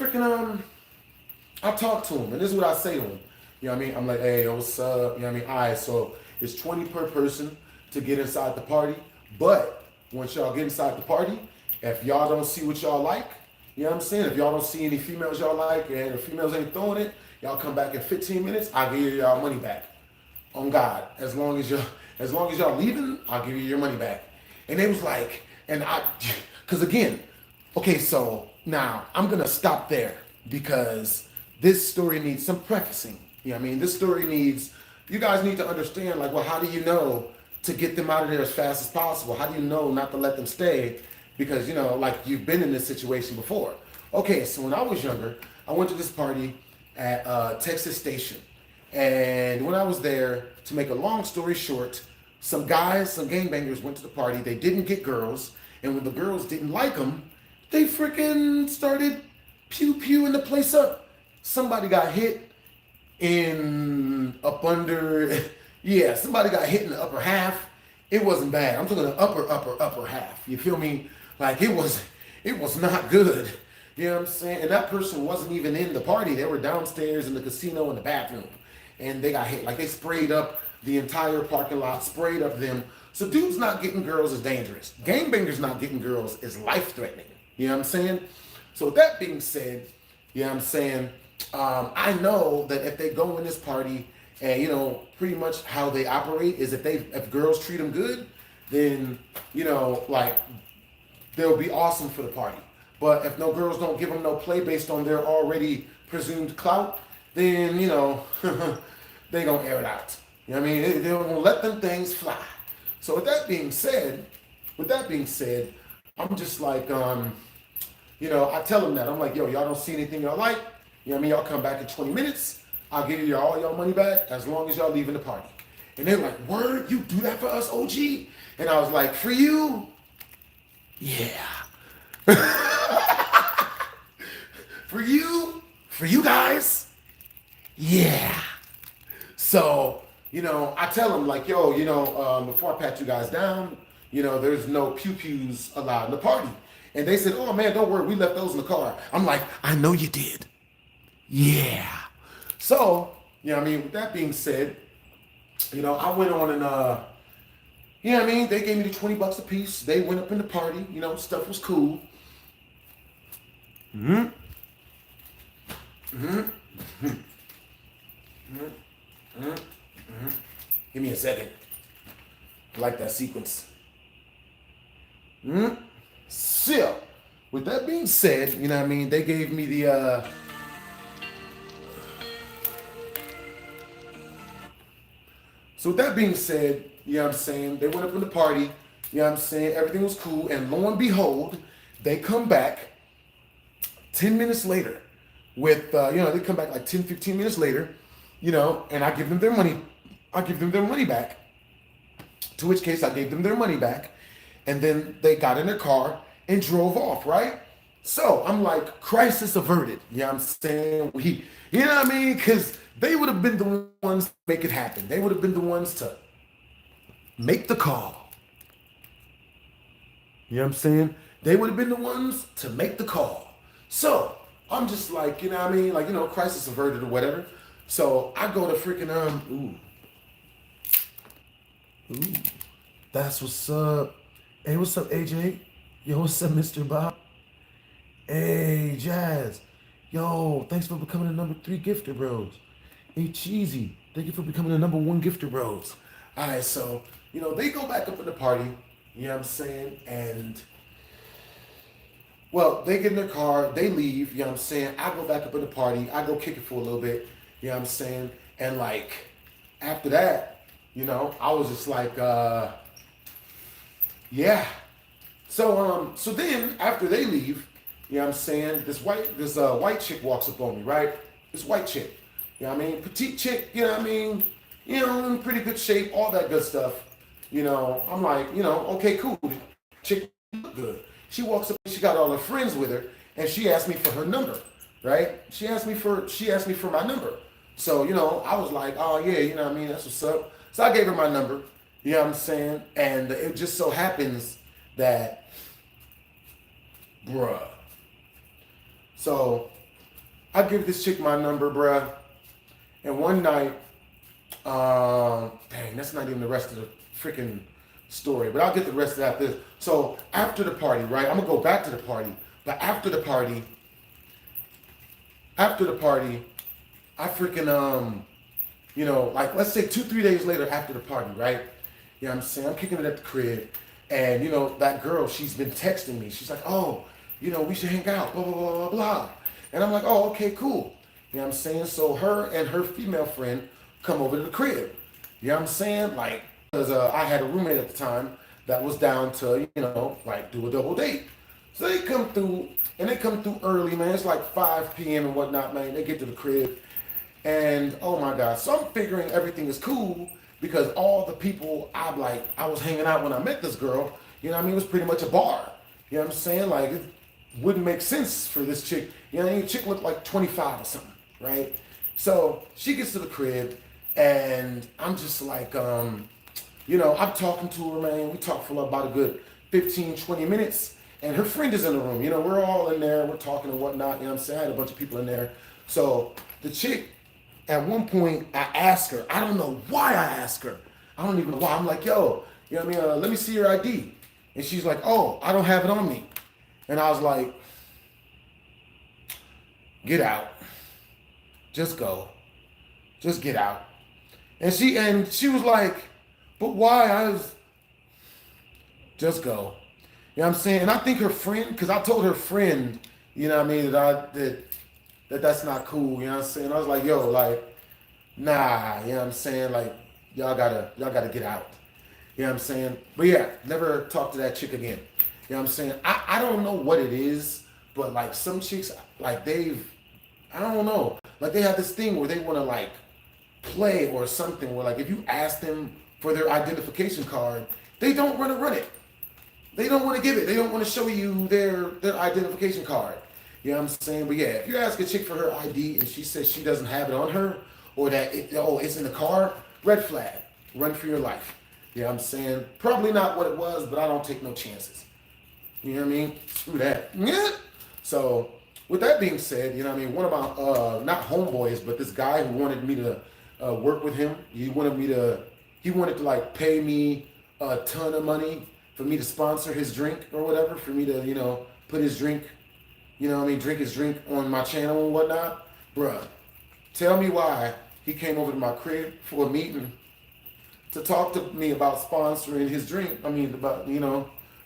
I talk to him, and this is what I say to him. You know what I mean? I'm like, hey, what's up? You know what I mean? All right, so it's 20 per person to get inside the party. But once y'all get inside the party, if y'all don't see what y'all like, you know what I'm saying? If y'all don't see any females y'all like and the females ain't throwing it, y'all come back in 15 minutes, I'll give you y'all money back. On God. As long as y'all leaving, I'll give you your money back. And they was like, because again, okay, so now I'm going to stop there because this story needs some prefacing. You know what I mean? This story needs, you guys need to understand, like, well, how do you know to get them out of there as fast as possible? How do you know not to let them stay? Because, you know, like you've been in this situation before. Okay, so when I was younger, I went to this party at Texas Station. And when I was there, to make a long story short, some guys, some gangbangers went to the party. They didn't get girls. And when the girls didn't like them, they freaking started pew-pewing the place up. Somebody got hit in up under, yeah, somebody got hit in the upper half. It wasn't bad. I'm talking the upper half. You feel me? Like it was not good. You know what I'm saying? And that person wasn't even in the party. They were downstairs in the casino in the bathroom. And they got hit. Like they sprayed up the entire parking lot, sprayed up them. So dudes not getting girls is dangerous. Gangbangers not getting girls is life-threatening. You know what I'm saying? So with that being said, you know what I'm saying, I know that if they go in this party and, you know, pretty much how they operate is if girls treat them good, then, you know, like, they'll be awesome for the party. But if no girls don't give them no play based on their already presumed clout, then, you know, they gonna air it out. You know what I mean? They're gonna let them things fly. So with that being said, I'm just like, you know, I tell them that. I'm like, yo, y'all don't see anything y'all like. You know what I mean? Y'all come back in 20 minutes. I'll give you all y'all money back as long as y'all leaving the party. And they're like, word, you do that for us, OG? And I was like, for you? Yeah. For you guys? Yeah. So, you know, I tell them like, yo, you know, before I pat you guys down, you know, there's no pew-pews allowed in the party. And they said, oh man, don't worry, we left those in the car. I'm like, I know you did. Yeah. So, you know what I mean, with that being said, you know, I went on and, you know what I mean, they gave me the $20 a piece. They went up in the party, you know, stuff was cool. Mm-hmm. Mm-hmm. Mm-hmm. Mm-hmm. Mm-hmm. Give me a second. I like that sequence. Mm-hmm. So, with that being said, you know what I mean, they gave me the, so with that being said, you know what I'm saying, they went up in the party, you know what I'm saying, everything was cool, and lo and behold, they come back 10 minutes later with, you know, they come back like 10, 15 minutes later, you know, and I give them their money back, to which case I gave them their money back, and then they got in their car and drove off, right? So I'm like, crisis averted, you know what I'm saying? You know what I mean? Because they would have been the ones to make it happen. They would have been the ones to make the call. You know what I'm saying? They would have been the ones to make the call. So I'm just like, you know what I mean? Like, you know, crisis averted or whatever. So I go to freaking, ooh, that's what's up. Hey, what's up, AJ? Yo, what's up, Mr. Bob? Hey, Jazz. Yo, thanks for becoming the number 3 gifter, bros. Hey, Cheesy, thank you for becoming the number 1 gifter, bros. All right, so, you know, they go back up in the party, you know what I'm saying? And, well, they get in their car, they leave, you know what I'm saying? I go back up in the party, I go kick it for a little bit, you know what I'm saying? And, like, after that, you know, I was just like, yeah. So then after they leave, you know what I'm saying, this white chick walks up on me, right? This white chick, you know what I mean? Petite chick, you know what I mean? You know, in pretty good shape, all that good stuff. You know, I'm like, you know, okay, cool. Chick look good. She walks up, she got all her friends with her, and she asked me for her number, right? She asked me for my number. So, you know, I was like, oh yeah, you know what I mean? That's what's up. So I gave her my number, you know what I'm saying? And it just so happens that, bruh. So I give this chick my number, bruh. And one night, dang, that's not even the rest of the freaking story, but I'll get the rest of that after this. So after the party, right? I'm gonna go back to the party, but after the party, I freaking, you know, like let's say 2-3 days later after the party, right? You know what I'm saying? I'm kicking it at the crib, and you know, that girl, she's been texting me. She's like, oh, you know, we should hang out, blah, blah, blah, blah, blah. And I'm like, oh, okay, cool. You know what I'm saying? So her and her female friend come over to the crib. You know what I'm saying? Like, because I had a roommate at the time that was down to, like do a double date. So they come through, and they come through early, man. It's like 5 p.m. and whatnot, man. They get to the crib, and oh my God. So I'm figuring everything is cool because all the people I was hanging out when I met this girl, it was pretty much a bar. You know what I'm saying? Like, it wouldn't make sense for this chick. The chick looked like 25 or something, right? So she gets to the crib, and I'm just like, I'm talking to her, man. We talk for about a good 15, 20 minutes, and her friend is in the room. We're all in there, we're talking and whatnot. You know what I'm saying? I had a bunch of people in there. So the chick, at one point, I asked her, I don't know why I asked her. I don't even know why. I'm like, yo, let me see your ID. And she's like, oh, I don't have it on me. And I was like, get out. Just go. Just get out. And she was like, but why? Just go. You know what I'm saying? And I think her friend, because I told her friend, that's not cool. You know what I'm saying? I was like, yo, like, nah, you know what I'm saying? Like, y'all gotta get out. You know what I'm saying? But yeah, never talk to that chick again. You know what I'm saying? I don't know what it is, but like some chicks, like I don't know. Like they have this thing where they want to like play or something where like if you ask them for their identification card, they don't want to run it. They don't want to give it. They don't want to show you their identification card. You know what I'm saying? But yeah, if you ask a chick for her ID and she says she doesn't have it on her or that it's in the car, red flag. Run for your life. You know what I'm saying? Probably not what it was, but I don't take no chances. You know what I mean? Screw that. Yeah. So with that being said, you know what I mean? One of my, not homeboys, but this guy who wanted me to work with him, he wanted to like pay me a ton of money for me to sponsor his drink or whatever, for me to, put his drink, drink his drink on my channel and whatnot. Bruh, tell me why he came over to my crib for a meeting to talk to me about sponsoring his drink.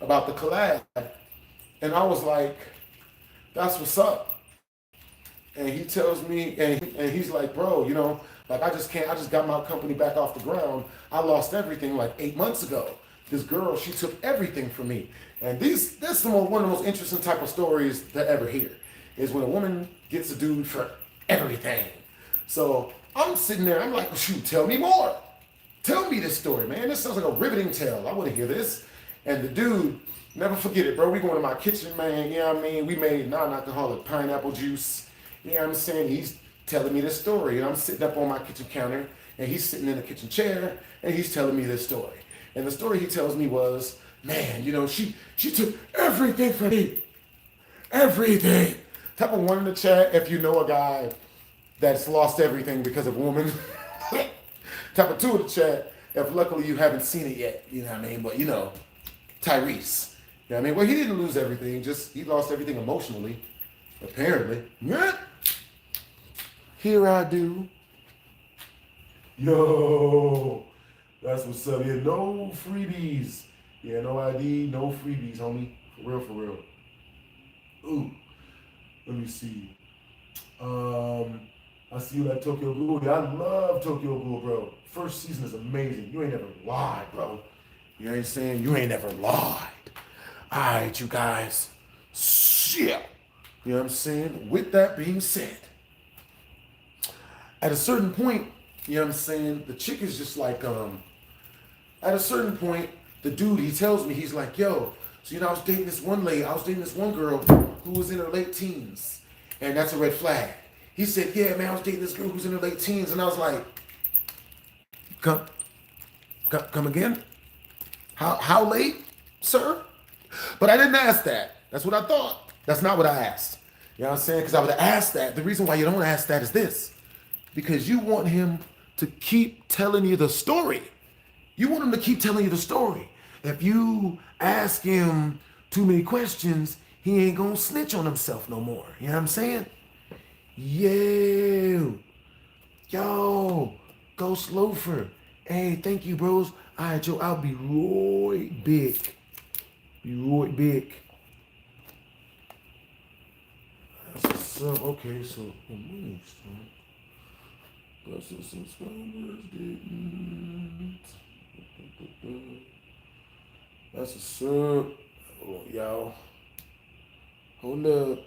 About the collab. And I was like, that's what's up. And he tells me, and he's like, bro, like I just got my company back off the ground. I lost everything like 8 months ago. This girl, she took everything from me. And that's one of the most interesting type of stories to ever hear, is when a woman gets a dude for everything. So I'm sitting there, I'm like, well, shoot, tell me more. Tell me this story, man. This sounds like a riveting tale. I want to hear this. And the dude, never forget it, bro. We going to my kitchen, man. You know what I mean? We made non-alcoholic pineapple juice. You know what I'm saying? He's telling me this story. And I'm sitting up on my kitchen counter, and he's sitting in the kitchen chair, and he's telling me this story. And the story he tells me was, man, she took everything from me. Everything. Type of one in the chat if you know a guy that's lost everything because of a woman. Type of two in the chat if luckily you haven't seen it yet. You know what I mean? But Tyrese. You know what I mean? Well, he didn't lose everything. Just he lost everything emotionally. Apparently. Yeah. Here I do. Yo. That's what's up. Yeah, no freebies. Yeah, no ID, no freebies, homie. For real, for real. Ooh. Let me see. I see you at Tokyo Ghoul. Yeah, I love Tokyo Ghoul, bro. First season is amazing. You ain't never lied, bro. You know what I'm saying? You ain't never lied. All right, you guys. Shit. You know what I'm saying? With that being said, at a certain point, you know what I'm saying, the chick is just like, at a certain point, the dude, he tells me, he's like, yo, so I was dating this one girl who was in her late teens. And that's a red flag. He said, yeah, man, I was dating this girl who's in her late teens. And I was like, come again? How late, sir? But I didn't ask that. That's what I thought. That's not what I asked. You know what I'm saying? Because I would have asked that. The reason why you don't ask that is this. Because you want him to keep telling you the story. You want him to keep telling you the story. If you ask him too many questions, he ain't gonna snitch on himself no more. You know what I'm saying? Yo, Ghost Loafer. Hey, thank you, bros. All right, Joe, I'll be right back. That's what's up. Okay, so but some subscribers didn't. That's a sub. Oh, y'all. Hold up.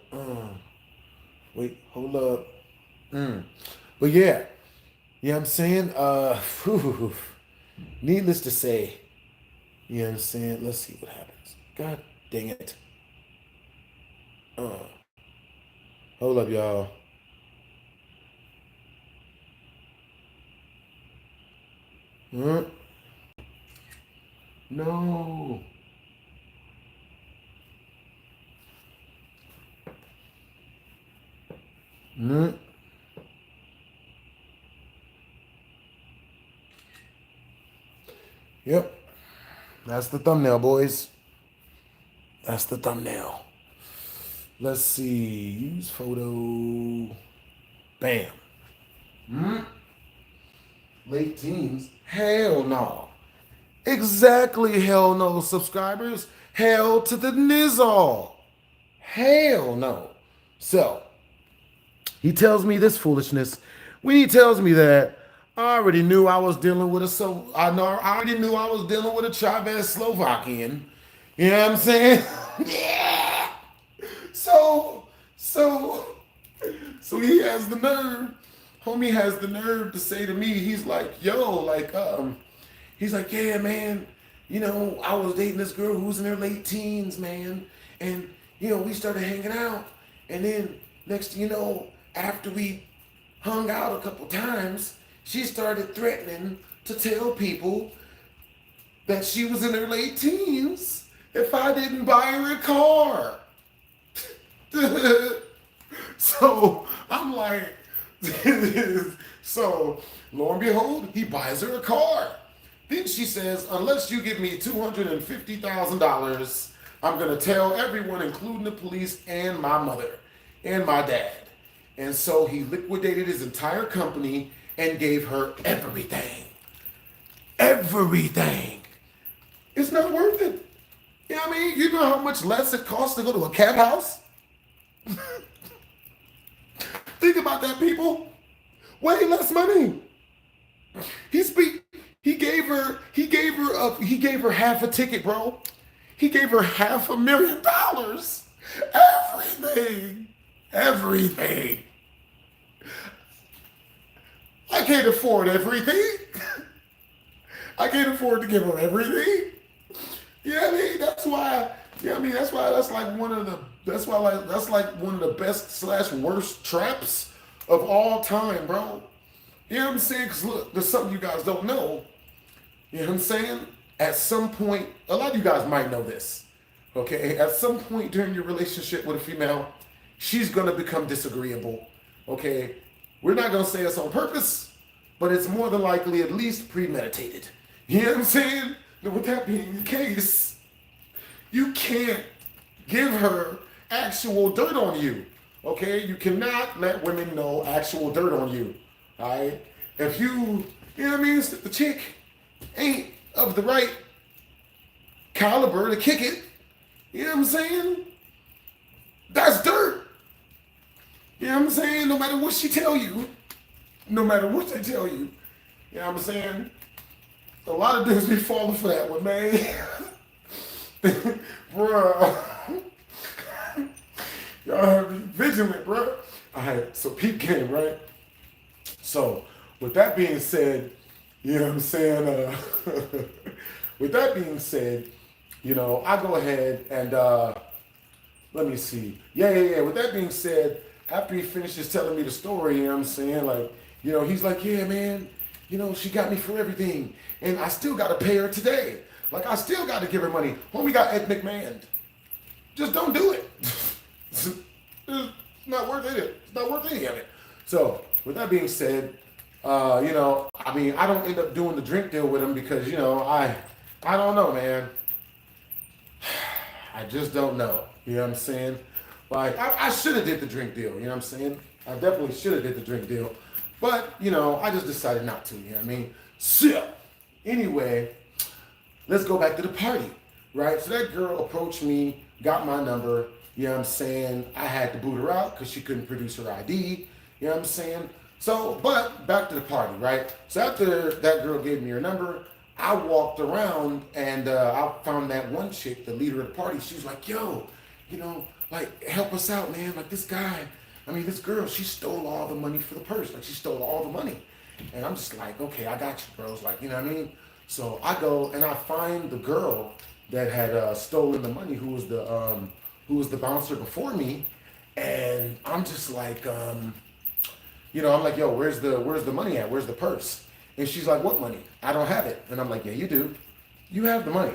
Wait, hold up. But yeah. You know what I'm saying? Needless to say, you know what I'm saying? Let's see what happens. God dang it. Uh, hold up, y'all. Huh? No. Huh? Yep. That's the thumbnail, boys. That's the thumbnail. Let's see. Use photo. Bam. Late teens? Hell no. Exactly, hell no, subscribers. Hell to the nizzle. Hell no. So, he tells me this foolishness when he tells me that I already knew I was dealing with I already knew I was dealing with a Chavez Slovakian. You know what I'm saying? Yeah. So, so, so he has the nerve. Homie has the nerve to say to me, he's like, yo, he's like, yeah, man, I was dating this girl who's in her late teens, man. And, we started hanging out. And then next thing you know, after we hung out a couple times, she started threatening to tell people that she was in her late teens if I didn't buy her a car. So I'm like, so lo and behold, he buys her a car. Then she says, unless you give me $250,000, I'm going to tell everyone, including the police and my mother and my dad. And so he liquidated his entire company and gave her everything. Everything. It's not worth it. You know what I mean? You know how much less it costs to go to a cat house? Think about that, people. Way less money. He gave her half a ticket, bro. He gave her $500,000. Everything. Everything. I can't afford everything. I can't afford to give her everything. You know what I mean? That's why that's like one of the best / worst traps of all time, bro. You know what I'm saying? Because look, there's something you guys don't know. You know what I'm saying? At some point, a lot of you guys might know this. Okay? At some point during your relationship with a female, she's going to become disagreeable. Okay? We're not going to say it's on purpose, but it's more than likely at least premeditated. You know what I'm saying? Now, with that being the case, you can't give her actual dirt on you. Okay? You cannot let women know actual dirt on you. All right? If you know what I mean? If the chick ain't of the right caliber to kick it, you know what I'm saying? That's dirt. You know what I'm saying? No matter what she tell you, no matter what they tell you, you know what I'm saying? A lot of dudes be falling for that one, man. Bruh. Y'all have to be vigilant, bruh. All right, so peep game, right? So, with that being said, you know what I'm saying? With that being said, I go ahead and, let me see. Yeah. With that being said, after he finishes telling me the story, you know what I'm saying? He's like, yeah, man, she got me for everything. And I still got to pay her today. I still got to give her money. Homie got Ed McMahon. Just don't do it. It's not worth it. It's not worth any of it. So, with that being said, I don't end up doing the drink deal with him because, I don't know, man. I just don't know. You know what I'm saying? I should have did the drink deal. You know what I'm saying? I definitely should have did the drink deal. But, I just decided not to. You know what I mean? So, anyway, let's go back to the party, right? So that girl approached me, got my number. You know what I'm saying? I had to boot her out because she couldn't produce her ID. You know what I'm saying? So, but back to the party, right? So after that girl gave me her number, I walked around and I found that one chick, the leader of the party. She was like, yo, like, help us out, man. Like, this guy, this girl, she stole all the money for the purse. Like, she stole all the money. And I'm just like, okay, I got you, bro. It's like, you know what I mean? So I go and I find the girl that had stolen the money, who was the bouncer before me, and I'm just like, I'm like, yo, where's the money at? Where's the purse? And she's like, what money? I don't have it. And I'm like, yeah, you do. You have the money.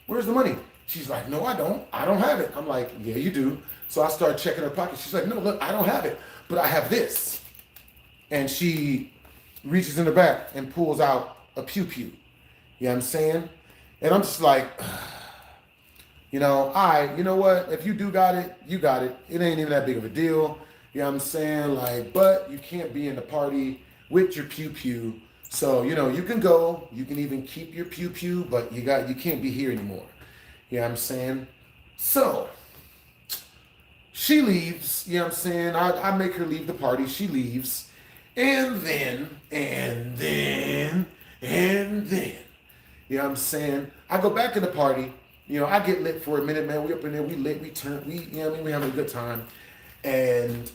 Where's the money? She's like, no, I don't. I don't have it. I'm like, yeah, you do. So I start checking her pocket. She's like, no, look, I don't have it, but I have this. And she reaches in the back and pulls out a pew pew. You know what I'm saying? And I'm just like, all right, you know what? If you do got it, you got it. It ain't even that big of a deal. You know what I'm saying? Like, but you can't be in the party with your pew pew. So, you can go, you can even keep your pew pew, but you can't be here anymore. You know what I'm saying? So she leaves, you know what I'm saying? I make her leave the party. She leaves. And then, you know what I'm saying? I go back in the party. I get lit for a minute, man. We up in there, we lit, we turn, we having a good time. And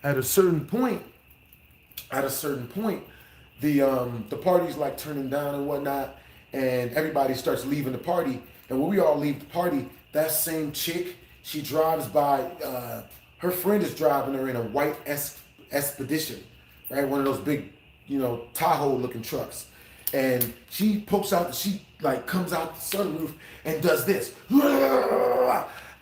at a certain point, the party's like turning down and whatnot, and everybody starts leaving the party. And when we all leave the party, that same chick, she drives by, her friend is driving her in a white Expedition, right? One of those big, Tahoe looking trucks. And she pokes out, she like comes out the sunroof and does this.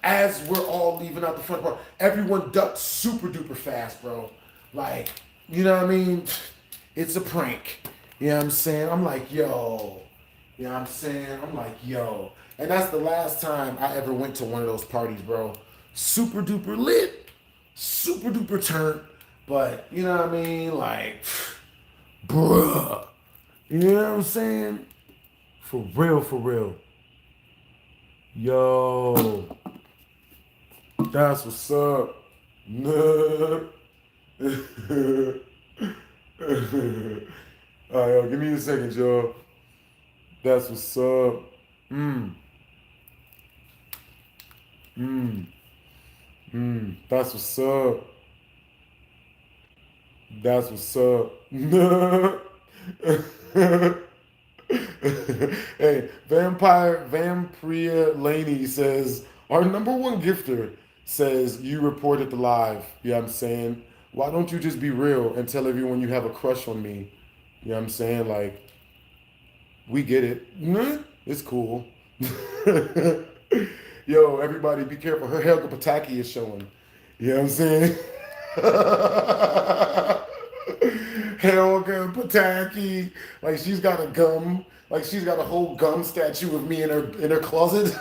As we're all leaving out the front part, everyone ducked super duper fast, bro. Like, you know what I mean? It's a prank. You know what I'm saying? I'm like, yo. You know what I'm saying? I'm like, yo. And that's the last time I ever went to one of those parties, bro. Super duper lit, super duper turnt. But, you know what I mean? Like, bruh. You know what I'm saying? For real, for real. Yo. That's what's up. Alright, yo, give me a second, y'all. That's what's up. That's what's up. That's what's up. Hey, Vampire Laney says, our number one gifter says you reported the live. You know what I'm saying? Why don't you just be real and tell everyone you have a crush on me? You know what I'm saying? Like, we get it. It's cool. Yo, everybody be careful. Her Helga Pataki is showing. You know what I'm saying? Helga Pataki. Like, she's got a gum. Like, she's got a whole gum statue of me in her closet.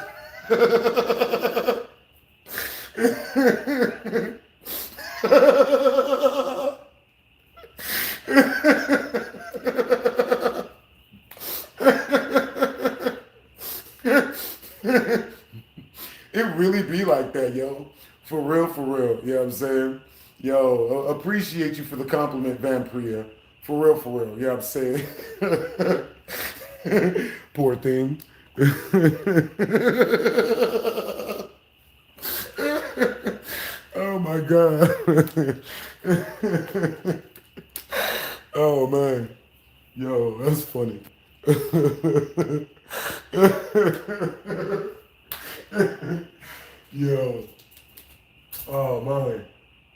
It really be like that, yo. For real, for real. You know what I'm saying? Yo, appreciate you for the compliment, Vampria. For real, for real. You know what I'm saying? Poor thing. Oh my God. Oh man. Yo, that's funny. Yo. Oh man.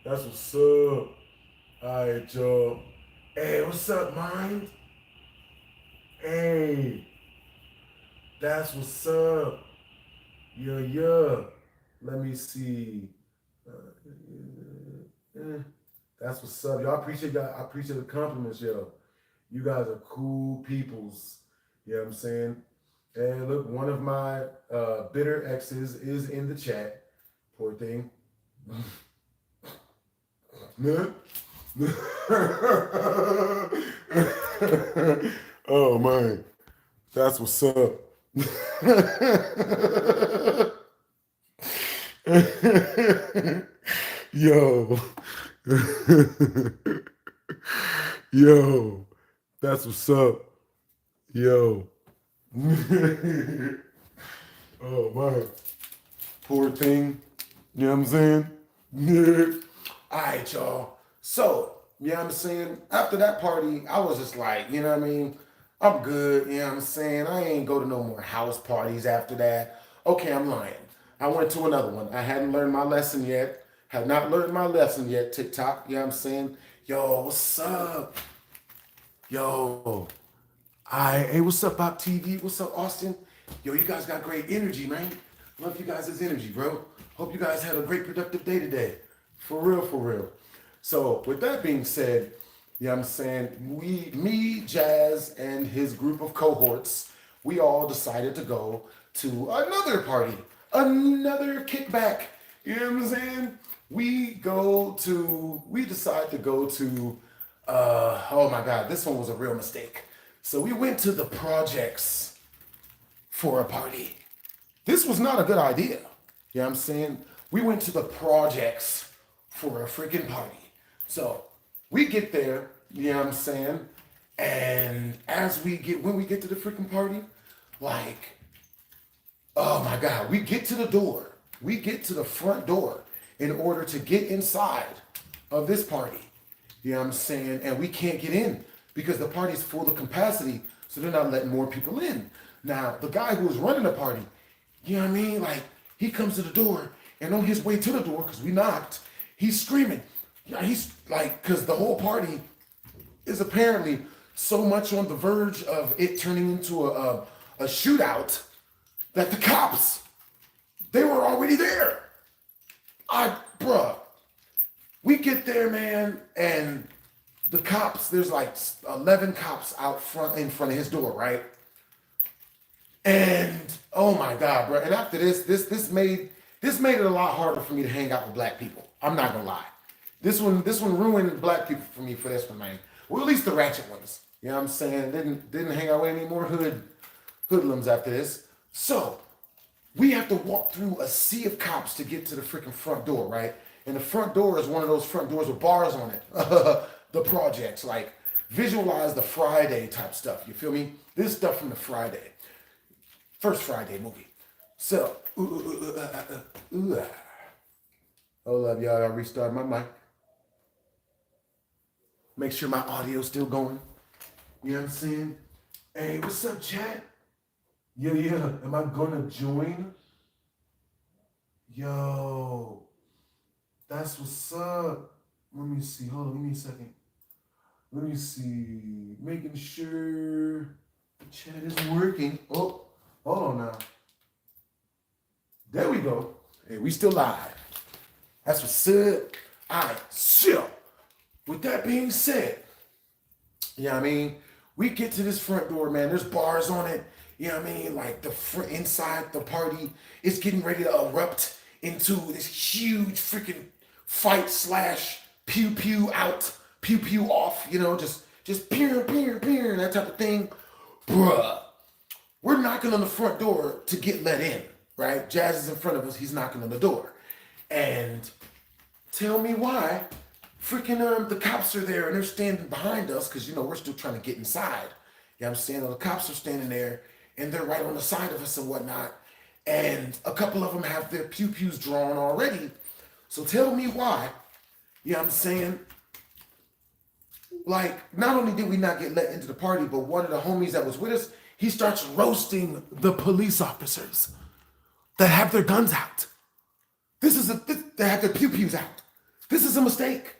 That's what's up. Alright, y'all. Hey, what's up, mind? Hey. That's what's up. Yeah. Let me see. That's what's up. Y'all appreciate y'all. I appreciate the compliments, yo. You guys are cool peoples. You know what I'm saying? And look, one of my bitter exes is in the chat. Poor thing. Oh man. That's what's up. Yo. Yo. That's what's up. Yo. Oh, man. Poor thing. You know what I'm saying? All right, y'all. So, you know what I'm saying? After that party, I was just like, you know what I mean? I'm good, you know what I'm saying? I ain't go to no more house parties after that. Okay, I'm lying. I went to another one. I hadn't learned my lesson yet. Had not learned my lesson yet, TikTok, you know what I'm saying? Yo, what's up? Yo, hey, what's up, Pop TV? What's up, Austin? Yo, you guys got great energy, man. Love you guys' energy, bro. Hope you guys had a great productive day today. For real, for real. So, with that being said, you know what I'm saying? Me, Jazz, and his group of cohorts, we all decided to go to another party, another kickback. You know what I'm saying? We decide to go to, oh my God, this one was a real mistake. So we went to the projects for a party. This was not a good idea. You know what I'm saying? We went to the projects for a freaking party. So we get there, you know what I'm saying? And when we get to the freaking party, like, oh my God, we get to the door. We get to the front door in order to get inside of this party. You know what I'm saying? And we can't get in because the party's full of capacity, so they're not letting more people in. Now, the guy who was running the party, you know what I mean? Like, he comes to the door, and on his way to the door, because we knocked, he's screaming. Yeah, he's like, because the whole party is apparently so much on the verge of it turning into a shootout that the cops, they were already there. Bruh, we get there, man, and the cops, there's like 11 cops out front, in front of his door, right? And oh my God, bro. And after this made it a lot harder for me to hang out with black people. I'm not gonna lie. This one ruined black people for me for this one, man. Well, at least the ratchet ones. You know what I'm saying? Didn't hang out with any more hoodlums after this. So we have to walk through a sea of cops to get to the freaking front door, right? And the front door is one of those front doors with bars on it. The projects, like visualize the Friday type stuff. You feel me? This stuff from the Friday. First Friday movie. So, hold up, y'all. I restarted my mic. Make sure my audio's still going. You know what I'm saying? Hey, what's up, chat? Yeah. Am I gonna join? Yo, that's what's up. Let me see. Hold on. Give me a second. Let me see. Making sure the chat is working. Oh, hold on now. There we go. Hey, we still live. That's what's up. All right, so with that being said, you know what I mean? We get to this front door, man. There's bars on it. You know what I mean? Like the front inside the party is getting ready to erupt into this huge freaking fight / pew pew out, pew pew off. You know, just pew, that type of thing, bruh. We're knocking on the front door to get let in, right? Jazz is in front of us. He's knocking on the door, and tell me why freaking the cops are there and they're standing behind us because, you know, we're still trying to get inside. You know what I'm saying? The cops are standing there and they're right on the side of us and whatnot. And a couple of them have their pew-pews drawn already. So tell me why, you know what I'm saying? Like, not only did we not get let into the party, but one of the homies that was with us, he starts roasting the police officers that have their guns out. They have their pew-pews out. This is a mistake.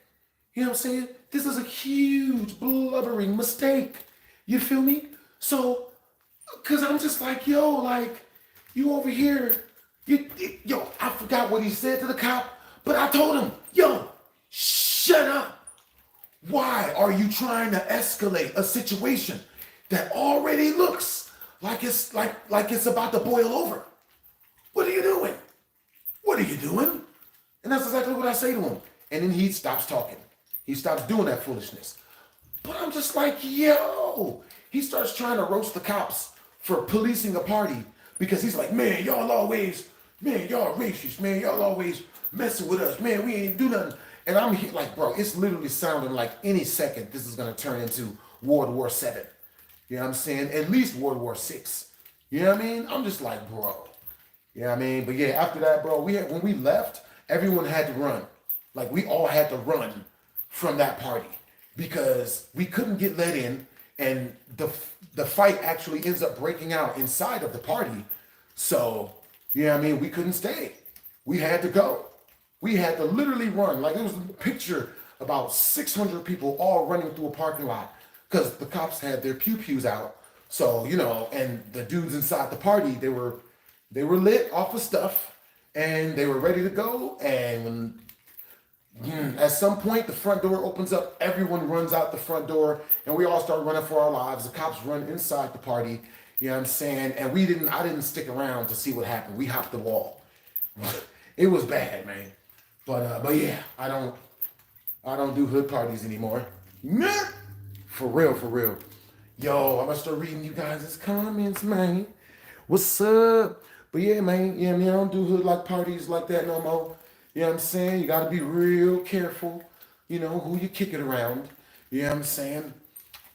You know what I'm saying? This is a huge blubbering mistake. You feel me? So, cause I'm just like, yo, like, you over here, yo, I forgot what he said to the cop, but I told him, yo, shut up. Why are you trying to escalate a situation that already looks like it's about to boil over? What are you doing? What are you doing? And that's exactly what I say to him. And then he stops talking. He stops doing that foolishness. But I'm just like, yo. He starts trying to roast the cops for policing a party because he's like, man, y'all racist, man. Y'all always messing with us. Man, we ain't do nothing. And I'm like, bro, it's literally sounding like any second this is going to turn into World War VII. You know what I'm saying? At least World War Six. You know what I mean? I'm just like, bro. You know what I mean? But yeah, after that, bro, when we left, everyone had to run. Like we all had to run from that party because we couldn't get let in, and the fight actually ends up breaking out inside of the party. So, you know what I mean? We couldn't stay. We had to go. We had to literally run. Like it was a picture about 600 people all running through a parking lot because the cops had their pew-pews out. So, you know, and the dudes inside the party, they were lit off of stuff and they were ready to go. And at some point, the front door opens up, everyone runs out the front door, and we all start running for our lives. The cops run inside the party, you know what I'm saying? And I didn't stick around to see what happened. We hopped the wall. It was bad, man. But yeah, I don't do hood parties anymore. Nah. For real, for real. Yo, I'm gonna start reading you guys' comments, man. What's up? But yeah, man, yeah, man, I don't do hood like parties like that no more. You know what I'm saying? You gotta be real careful, you know, who you kick it around. You know what I'm saying?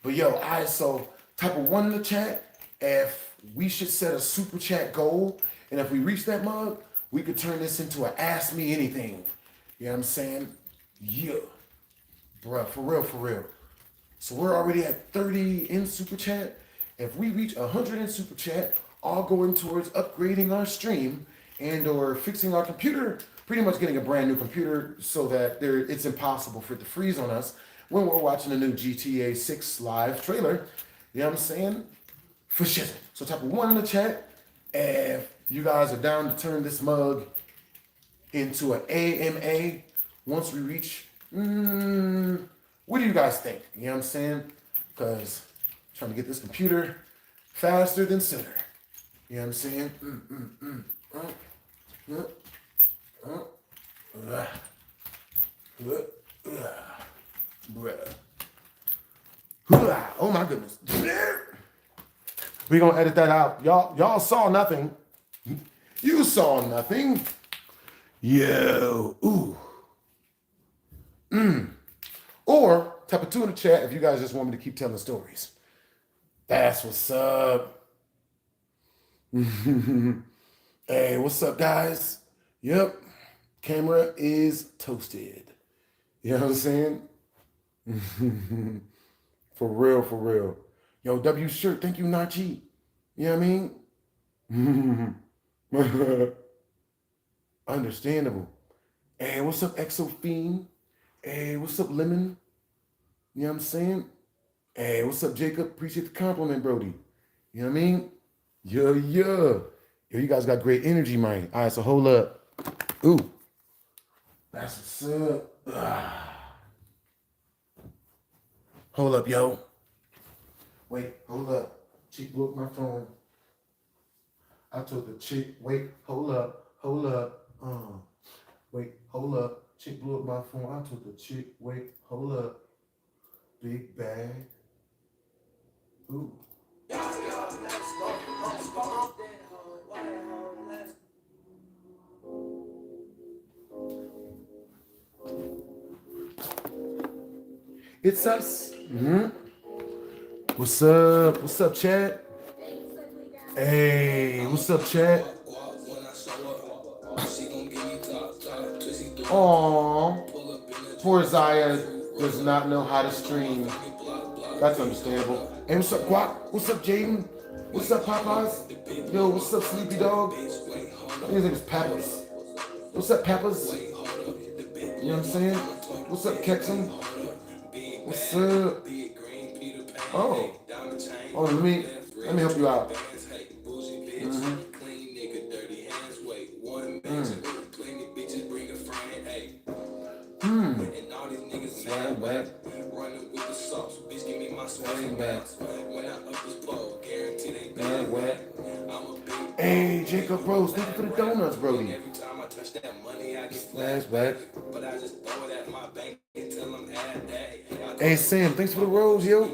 But yo, so type of one in the chat, if we should set a super chat goal, and if we reach that mug, we could turn this into an ask me anything. You know what I'm saying? Yeah. Bruh, for real, for real. So we're already at 30 in super chat. If we reach 100 in super chat, all going towards upgrading our stream and or fixing our computer, pretty much getting a brand new computer so that it's impossible for it to freeze on us when we're watching the new GTA 6 live trailer. You know what I'm saying? For shit. So type of one in the chat if you guys are down to turn this mug into an AMA once we reach, what do you guys think? You know what I'm saying? Because I'm trying to get this computer faster than sooner. You know what I'm saying? Oh my goodness. We're gonna edit that out. Y'all saw nothing. You saw nothing. Yo. Ooh. Or type of two in the chat if you guys just want me to keep telling stories. That's what's up. Hey, what's up, guys? Yep. Camera is toasted. You know what I'm saying? For real, for real. Yo, W shirt, thank you, Nachi. You know what I mean? Understandable. Hey, what's up, Exofiend? Hey, what's up, Lemon? You know what I'm saying? Hey, what's up, Jacob? Appreciate the compliment, Brody. You know what I mean? Yeah. Yo, you guys got great energy, man. All right, so hold up. Ooh. That's what's up. Hold up, yo. Wait, hold up. Chick blew up my phone. I told the chick, wait, hold up. Wait, hold up. Chick blew up my phone. I told the chick, wait, hold up. Big bag. Ooh. It's us. What's up? What's up, Chad? Hey, what's up, Chad? Aww. Poor Zaya does not know how to stream. That's understandable. Hey, what's up, Quack? What's up, Jaden? What's up, Popeyes? Yo, what's up, Sleepy Dog? His name is Papas. What's up, Papas? You know what I'm saying? What's up, Kexum? What's up? Oh, let me help you out. Swag back. Hey, Jacob Rose, thank you for the donuts, Brody. Flashback. Hey, Sam, thanks for the rose, yo.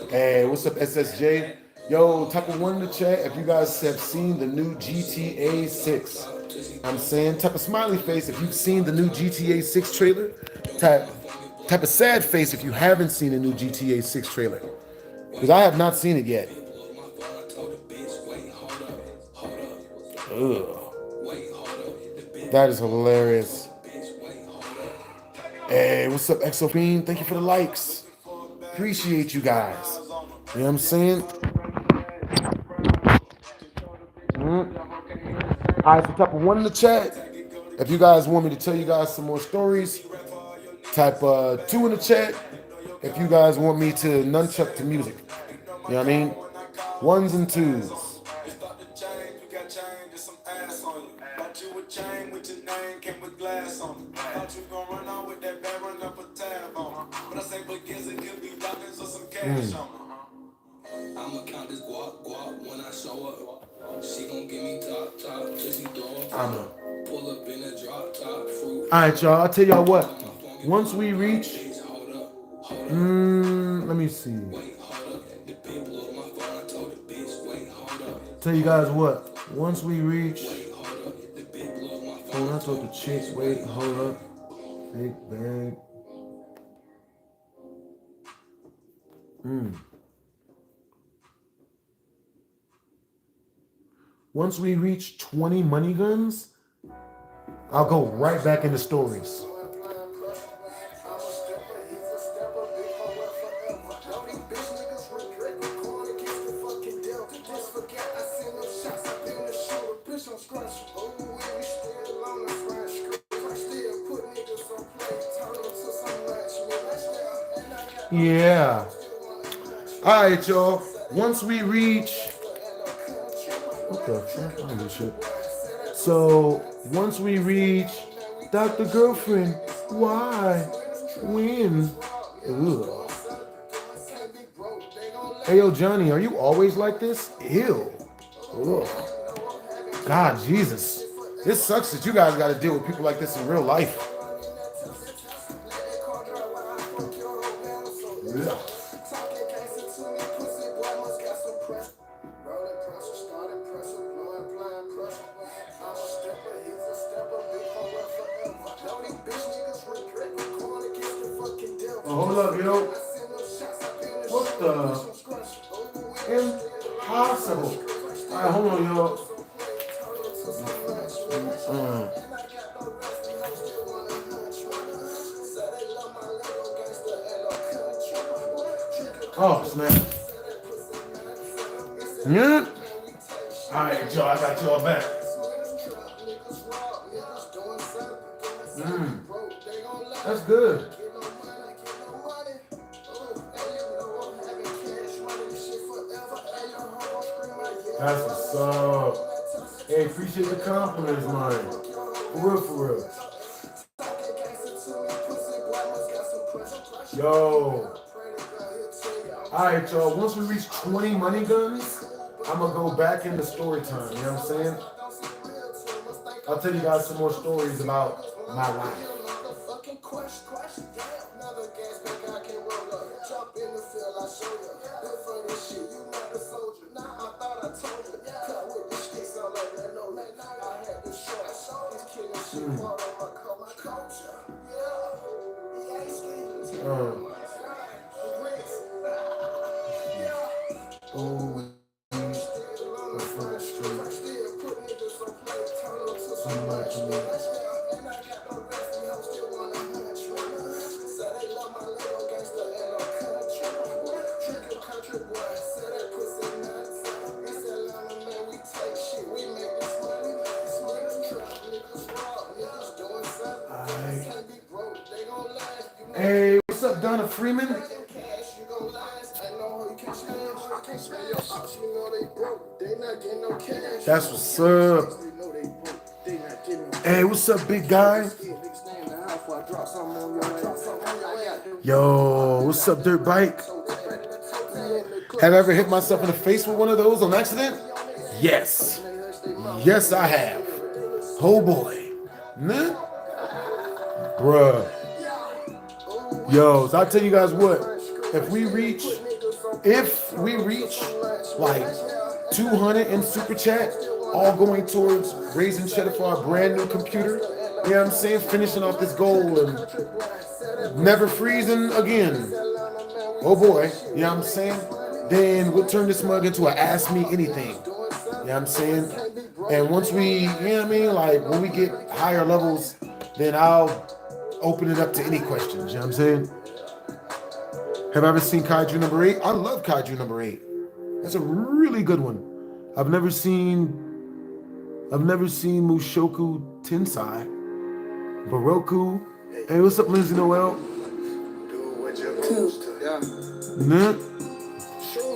Hey, what's up, SSJ? Yo, type of one in the chat if you guys have seen the new GTA 6. I'm saying, type of smiley face if you've seen the new GTA 6 trailer. Type of sad face if you haven't seen the new GTA 6 trailer. Because I have not seen it yet. Ugh. That is hilarious. Hey, what's up, Exophene? Thank you for the likes. Appreciate you guys. You know what I'm saying? All right, so type of 1 in the chat. If you guys want me to tell you guys some more stories, type 2 in the chat. If you guys want me to nunchuck to music. You know what I mean? 1s and 2s. I'ma count this guap when I show up. She gon' give me top, pussy dog. Pull up in a drop top fruit. Alright, y'all, I'll tell y'all what. Once we reach let me see. Tell you guys what. Once we reach I told the chicks, wait, hold up. Big bag. Once we reach 20 money guns, I'll go right back into stories. Yeah. All right, y'all. Once we reach, what the fuck? I don't do shit. So once we reach, Dr. Girlfriend, why? When? Ugh. Hey, yo, Johnny, are you always like this? Ew. Ugh. God, Jesus. This sucks that you guys got to deal with people like this in real life. Ugh. Hold up, yo. What the? Impossible. All right, hold on, yo. Oh, snap. Yeah. All right, y'all, I got y'all back. That's good. That's what's up. Hey, appreciate the compliments, man. For real, for real. Yo. Alright, y'all. Once we reach 20 money guns, I'm going to go back into story time. You know what I'm saying? I'll tell you guys some more stories about my life. Hey, what's up, Donna Freeman? That's what's up. Hey, what's up, big guy? Yo, what's up, dirt bike? Have I ever hit myself in the face with one of those on accident? Yes. Yes, I have. Oh boy. Nah. Bruh. Yo, so I'll tell you guys what. If we reach like 200 in super chat, all going towards raising cheddar for our brand new computer. You know what I'm saying? Finishing off this goal and never freezing again. Oh boy, you know what I'm saying? then we'll turn this mug into an Ask Me Anything. You know what I'm saying? And once we, you know what I mean, like when we get higher levels, then I'll open it up to any questions. You know what I'm saying? Have I ever seen Kaiju number 8? I love Kaiju number 8. That's a really good one. I've never seen Mushoku Tensei. Baroku. Hey, what's up, Lindsay Noel? Nah.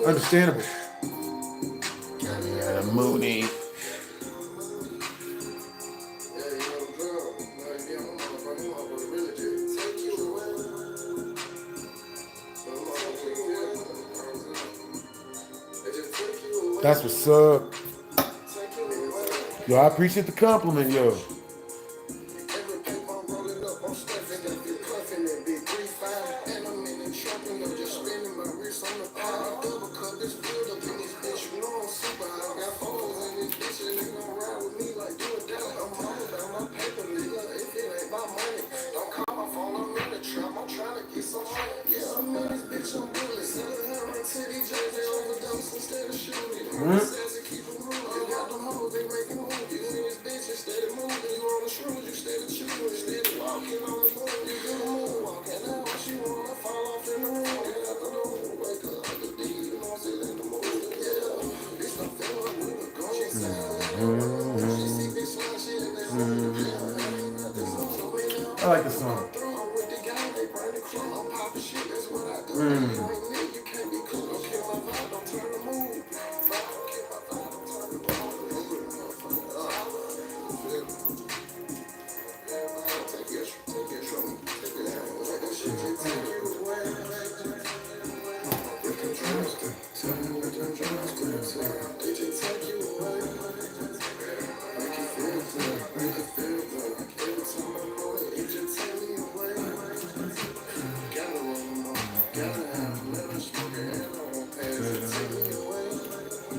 Understandable. Yeah, Mooney. That's what's up. Yo, I appreciate the compliment, yo. I like this song.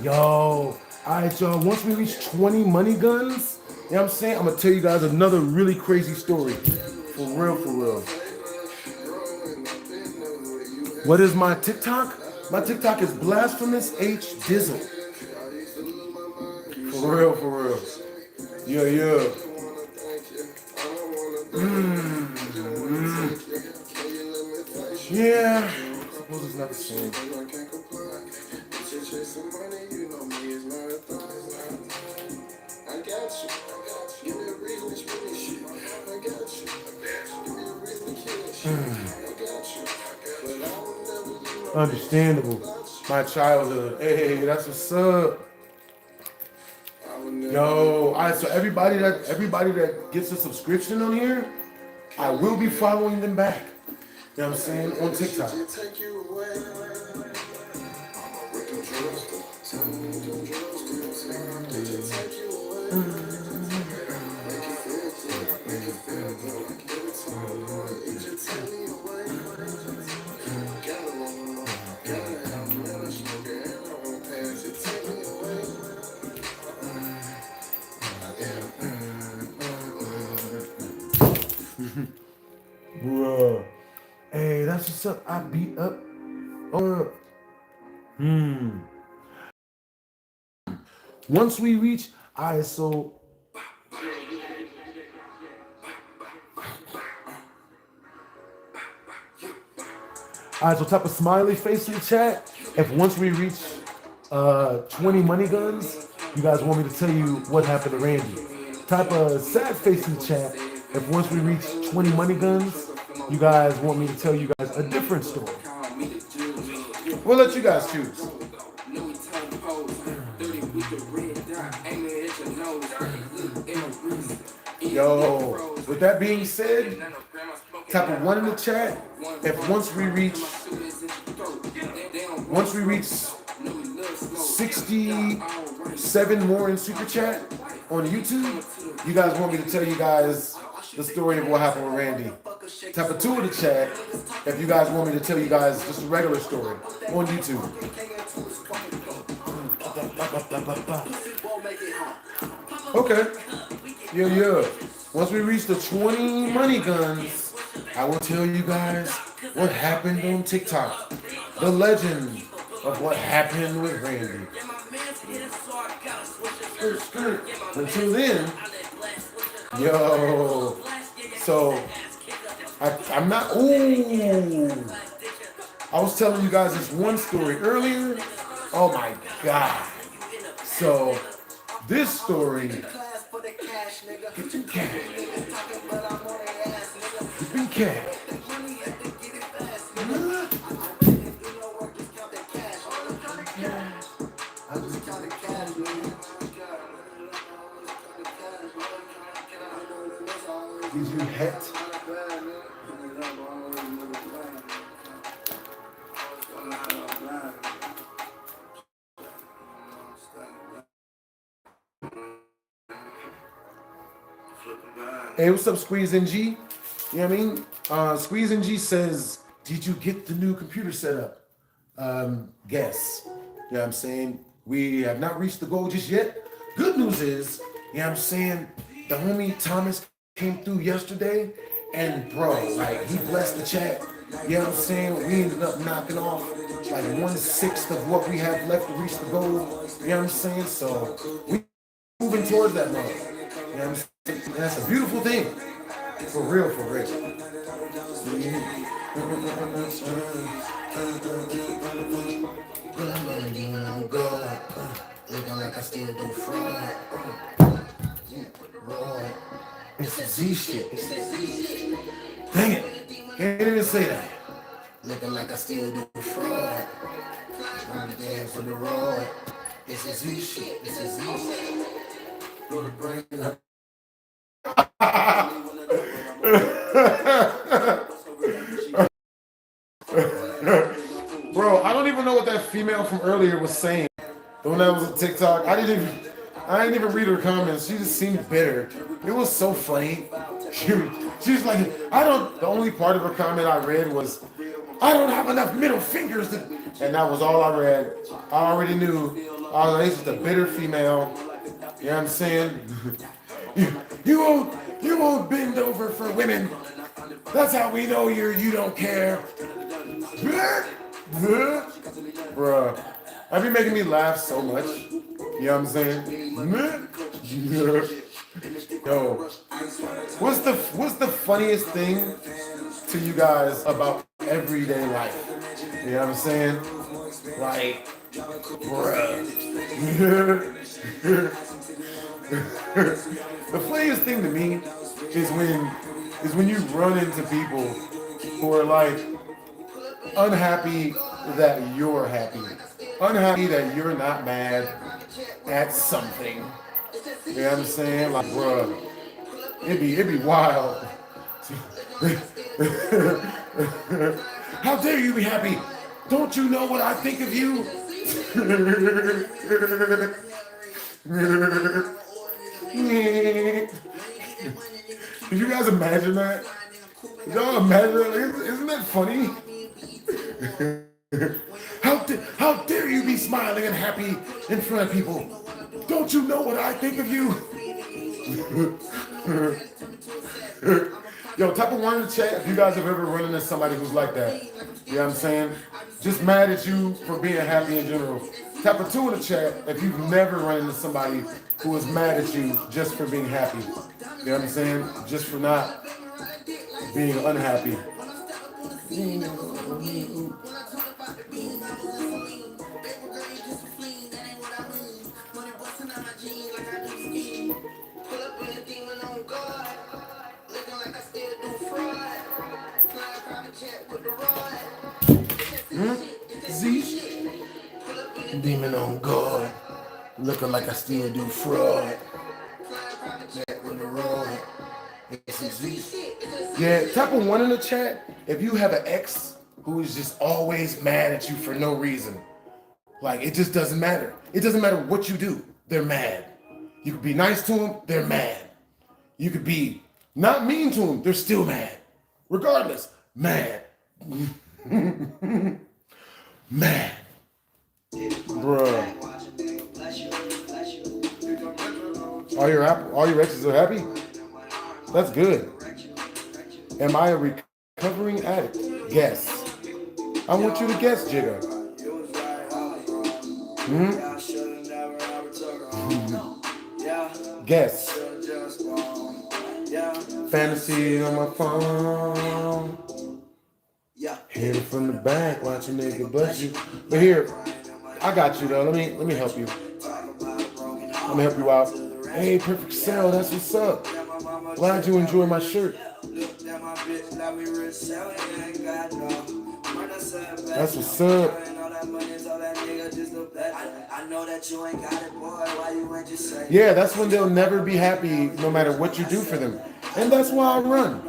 Yo, all right, y'all. Once we reach 20 money guns, you know what I'm saying? I'm going to tell you guys another really crazy story. For real, for real. What is my TikTok? My TikTok is BlastphamousHD. For real, for real. Yeah, yeah. Yeah. I suppose it's not the same. Understandable. My childhood. Hey, that's what's up. Yo, all right, so everybody that gets a subscription on here, I will be following them back. You know what I'm saying? On TikTok. Bruh. Hey, that's what's up. I beat up. Once we reach ISO. Alright, so type a smiley face in the chat. If once we reach 20 money guns, you guys want me to tell you what happened to Randy. Type a sad face in the chat. If once we reach 20 money guns, you guys want me to tell you guys a different story. We'll let you guys choose. Yo, with that being said, type a 1 in the chat. If once we reach 67 more in super chat on YouTube, you guys want me to tell you guys the story of what happened with Randy. Type a 2 in the chat if you guys want me to tell you guys just a regular story on YouTube. Okay. Yeah. Once we reach the 20 money guns, I will tell you guys what happened on TikTok. The legend of what happened with Randy. Until then, yo, so I'm not. Ooh, I was telling you guys this one story earlier. Oh my god. So this story. Get your cat. Get your cat. Did you hit? Hey, what's up, Squeeze NG? You know what I mean? Squeeze NG says, did you get the new computer set up? Guess. You know what I'm saying? We have not reached the goal just yet. Good news is, you know what I'm saying? The homie Thomas came through yesterday, and bro, like, he blessed the chat. You know what I'm saying? We ended up knocking off like 1/6 of what we have left to reach the goal. You know what I'm saying? So we moving towards that goal. You know what I'm saying? And that's a beautiful thing. For real, for real. Looking like I still do fraud. It's that Z shit. It's that Z shit. Dang it. Can't even say that. Looking like I still do fraud. Trying to dance for the rod. It's that Z shit. It's that Z shit. Gonna bring it up. Bro, I don't even know what that female from earlier was saying. The one that was on TikTok. I didn't even read her comments. She just seemed bitter. It was so funny. She was like, the only part of her comment I read was, I don't have enough middle fingers to, and that was all I read. I already knew. I was like, this is a bitter female. You know what I'm saying? You won't bend over for women. That's how we know you don't care. Bruh. That be making me laugh so much. You know what I'm saying? Yo. What's the funniest thing to you guys about everyday life? You know what I'm saying? Like, bruh. The funniest thing to me is when you run into people who are like unhappy that you're happy, unhappy that you're not mad at something. You know what I'm saying? Like, bruh, it'd be wild. How dare you be happy? Don't you know what I think of you? Did you guys imagine that? Did y'all imagine that? Isn't that funny? How dare you be smiling and happy in front of people? Don't you know what I think of you? Yo, type of 1 in the chat if you guys have ever run into somebody who's like that. You know what I'm saying? Just mad at you for being happy in general. Type of 2 in the chat if you've never run into somebody who is mad at you just for being happy. You know what I'm saying? Just for not being unhappy. Z demon on guard, looking like I still do fraud. Yeah, type of 1 in the chat if you have an ex who is just always mad at you for no reason. Like, it just doesn't matter. It doesn't matter what you do. They're mad. You could be nice to them, they're mad. You could be not mean to them, they're still mad. Regardless, mad. Mad. Bruh. All your exes are happy? That's good. Am I a recovering addict? Guess. I want you to guess, Jigga. Guess. Fantasy on my phone. Hit it from the back, watch a nigga bust you. But here, I got you though. Let me help you. Let me help you out. Hey, Perfect Cell, that's what's up. Glad you enjoy my shirt. That's what's up. Yeah, that's when they'll never be happy no matter what you do for them. And that's why I run.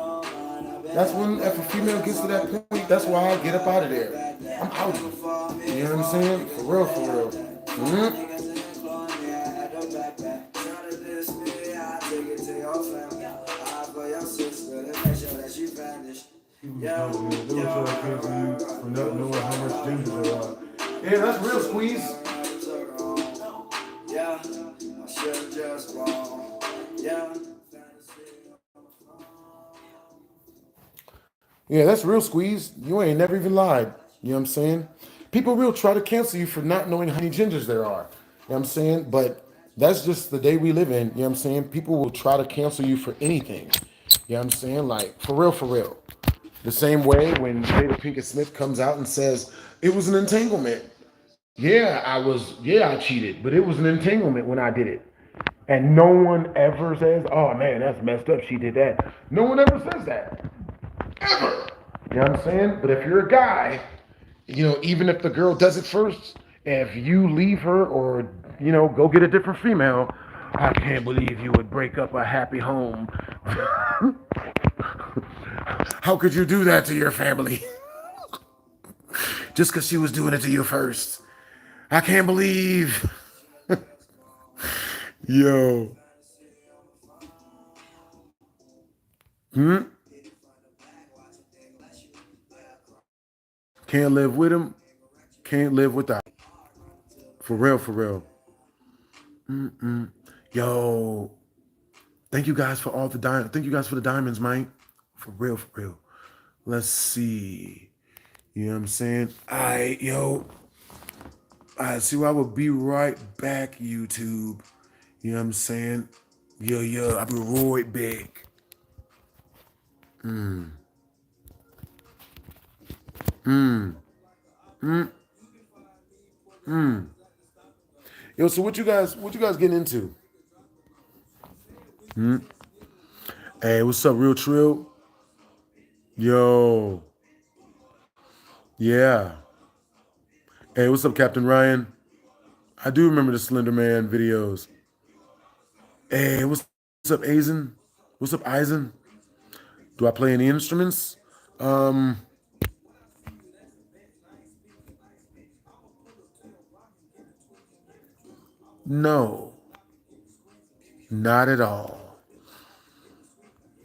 That's when if a female gets to that point, that's why I get up out of there. I'm out. You know what I'm saying? For real, for real. Yeah, that's real, Squeeze. Yeah, that's real, Squeeze. You ain't never even lied. You know what I'm saying? People real try to cancel you for not knowing how many gingers there are. You know what I'm saying? But that's just the day we live in. You know what I'm saying? People will try to cancel you for anything. You know what I'm saying? Like, for real, for real. The same way when Jada Pinkett Smith comes out and says, it was an entanglement. Yeah, I cheated, but it was an entanglement when I did it. And no one ever says, oh man, that's messed up, she did that. No one ever says that. Ever. You know what I'm saying? But if you're a guy, you know, even if the girl does it first, if you leave her or, you know, go get a different female, I can't believe you would break up a happy home. How could you do that to your family? Just because she was doing it to you first. I can't believe. Yo. Can't live with him. Can't live without. For real, for real. Yo. Thank you guys for all the diamonds. Thank you guys for the diamonds, man. For real, for real. Let's see. You know what I'm saying? Yo. See, I will be right back, YouTube. You know what I'm saying? Yeah, I'll be right back. Yo, so what you guys getting into? Hey, what's up, Real Trill? Yo. Yeah. Hey, what's up, Captain Ryan? I do remember the Slender Man videos. Hey, what's up, Aizen? What's up, Eisen? Do I play any instruments? No. Not at all.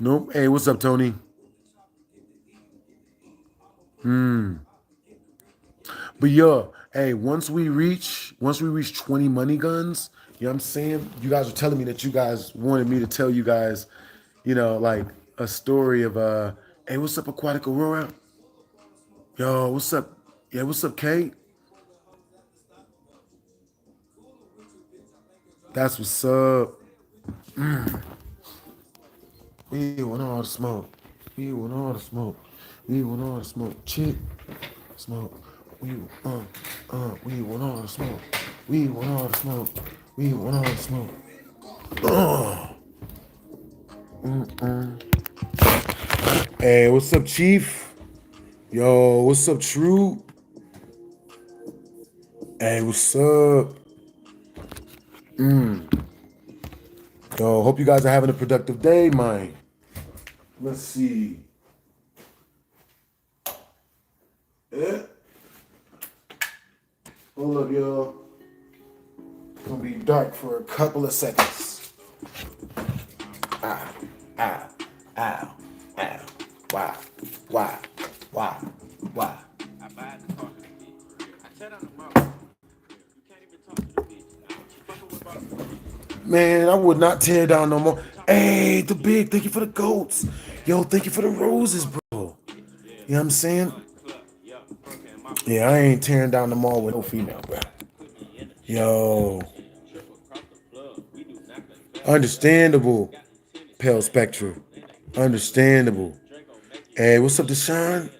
Nope. Hey, what's up, Tony? But yeah, hey, once we reach 20 money guns, you know what I'm saying? You guys were telling me that you guys wanted me to tell you guys, you know, like a story of hey, what's up, Aquatic Aurora? Yo, what's up? Yeah, what's up, Kate? That's what's up. We want all the smoke. We want all the smoke. We want all the smoke. Chick, smoke. We want all the smoke. We want all the smoke. We want all the smoke. Hey, what's up, Chief? Yo, what's up, True? Hey, what's up? Yo, hope you guys are having a productive day, man. Let's see. Yeah. Hold up, y'all. It's gonna be dark for a couple of seconds. Ow. Why? Man, I would not tear down no more. Hey, the big, thank you for the goats. Yo, thank you for the roses, bro. You know what I'm saying? Yeah, I ain't tearing down the mall with no female, bro. Yo. Understandable. Pale Spectre. Understandable. Hey, what's up, Deshaun?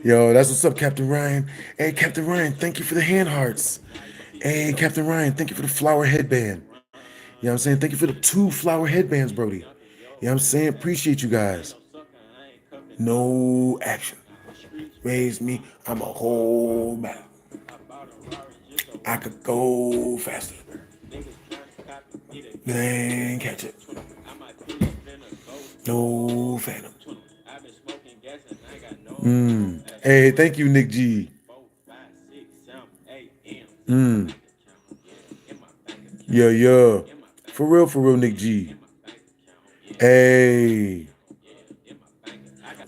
Yo, that's what's up, Captain Ryan. Hey, Captain Ryan, thank you for the hand hearts. Hey, Captain Ryan, thank you for the flower headband. You know what I'm saying? Thank you for the 2 flower headbands, Brody. You know what I'm saying? Appreciate you guys. No action. Raise me. I'm a whole man. I could go faster. Man, catch it. No phantom. Hey, thank you, Nick G. Yeah, yeah. For real, Nick G. Hey.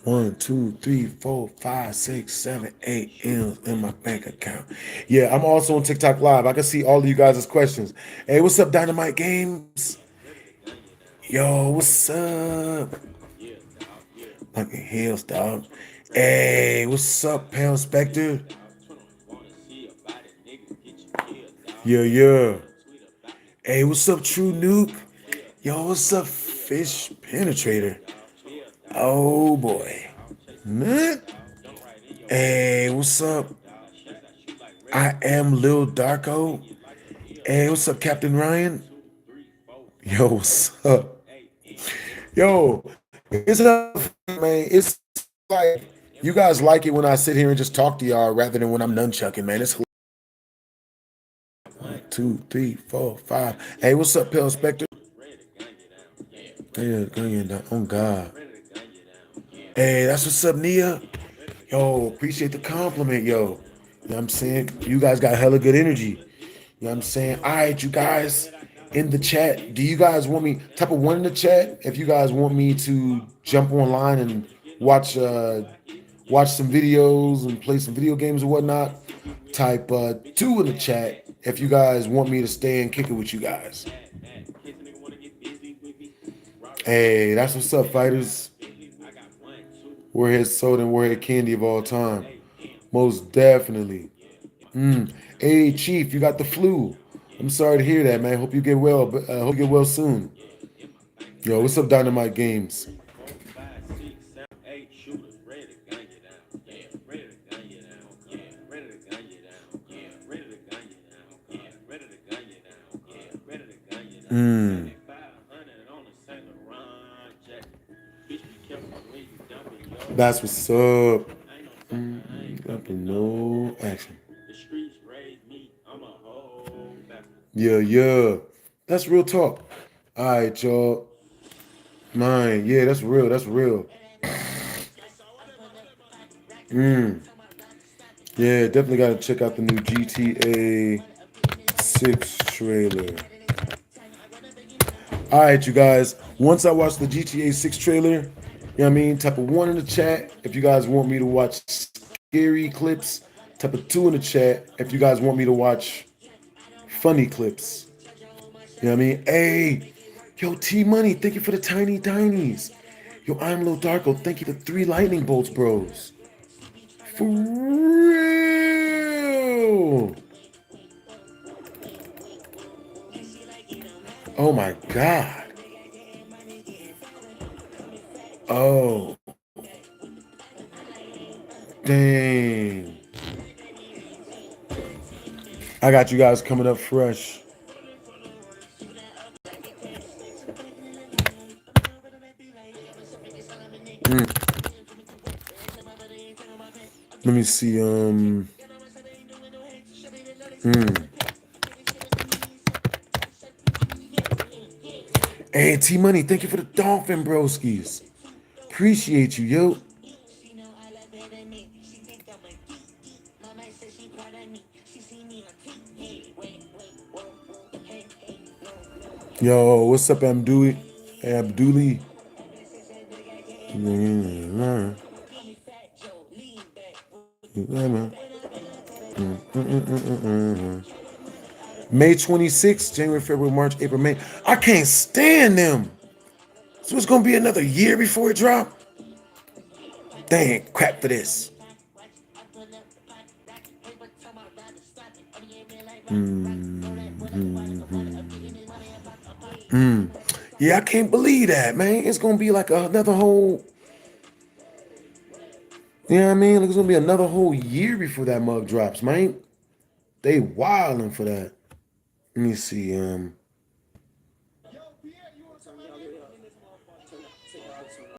1, 2, 3, 4, 5, 6, 7, 8 M's in my bank account. Yeah, I'm also on TikTok Live. I can see all of you guys' questions. Hey, what's up, Dynamite Games? Yo, what's up? Fucking Hills, dog. Hey, what's up, Pale Spectre? Yeah, yeah. Hey, what's up, True Nuke? Yo, what's up, Fish Penetrator? Oh boy. Man. Hey, what's up? I am Lil Darko. Hey, what's up, Captain Ryan? Yo, what's up? Yo, it's enough, man. It's like you guys like it when I sit here and just talk to y'all rather than when I'm nunchucking, man. It's 1, 2, 3, 4, 5. Hey, what's up, Pale Spectre? Yeah, oh God. Hey, that's what's up, Nia. Yo, appreciate the compliment, yo. You know what I'm saying? You guys got hella good energy. You know what I'm saying? All right, you guys in the chat. Do you guys want me, type of one in the chat, if you guys want me to jump online and watch watch some videos and play some video games or whatnot? Type 2 in the chat if you guys want me to stay and kick it with you guys. Hey, that's what's up, fighters. Warhead soda and Warhead candy of all time. Most definitely. Hey, Chief, you got the flu. I'm sorry to hear that, man. Hope you get well. But hope you get well soon. Yo, what's up, Dynamite Games? That's what's up. No action. Yeah, yeah. That's real talk. All right, y'all. Mine. Yeah, that's real. That's real. Yeah, definitely got to check out the new GTA 6 trailer. All right, you guys. Once I watch the GTA 6 trailer, you know what I mean? Type of 1 in the chat if you guys want me to watch scary clips. Type of 2 in the chat if you guys want me to watch funny clips. You know what I mean? Hey, yo, T Money, thank you for the tiny tinies. Yo, I'm Lil Darko, thank you for 3 lightning bolts, bros. For real. Oh my God. Oh. Dang. I got you guys coming up fresh. Let me see. Hey, T Money, thank you for the dolphin broskies. Appreciate you, yo. Yo, what's up, Abduli? Abduli. May 26th, January, February, March, April, May. I can't stand them. So it's gonna be another year before it drop. Dang, crap for this. Yeah, I can't believe that, man. It's gonna be like another whole, you know what I mean? Like it's gonna be another whole year before that mug drops, man. They wilding for that. Let me see.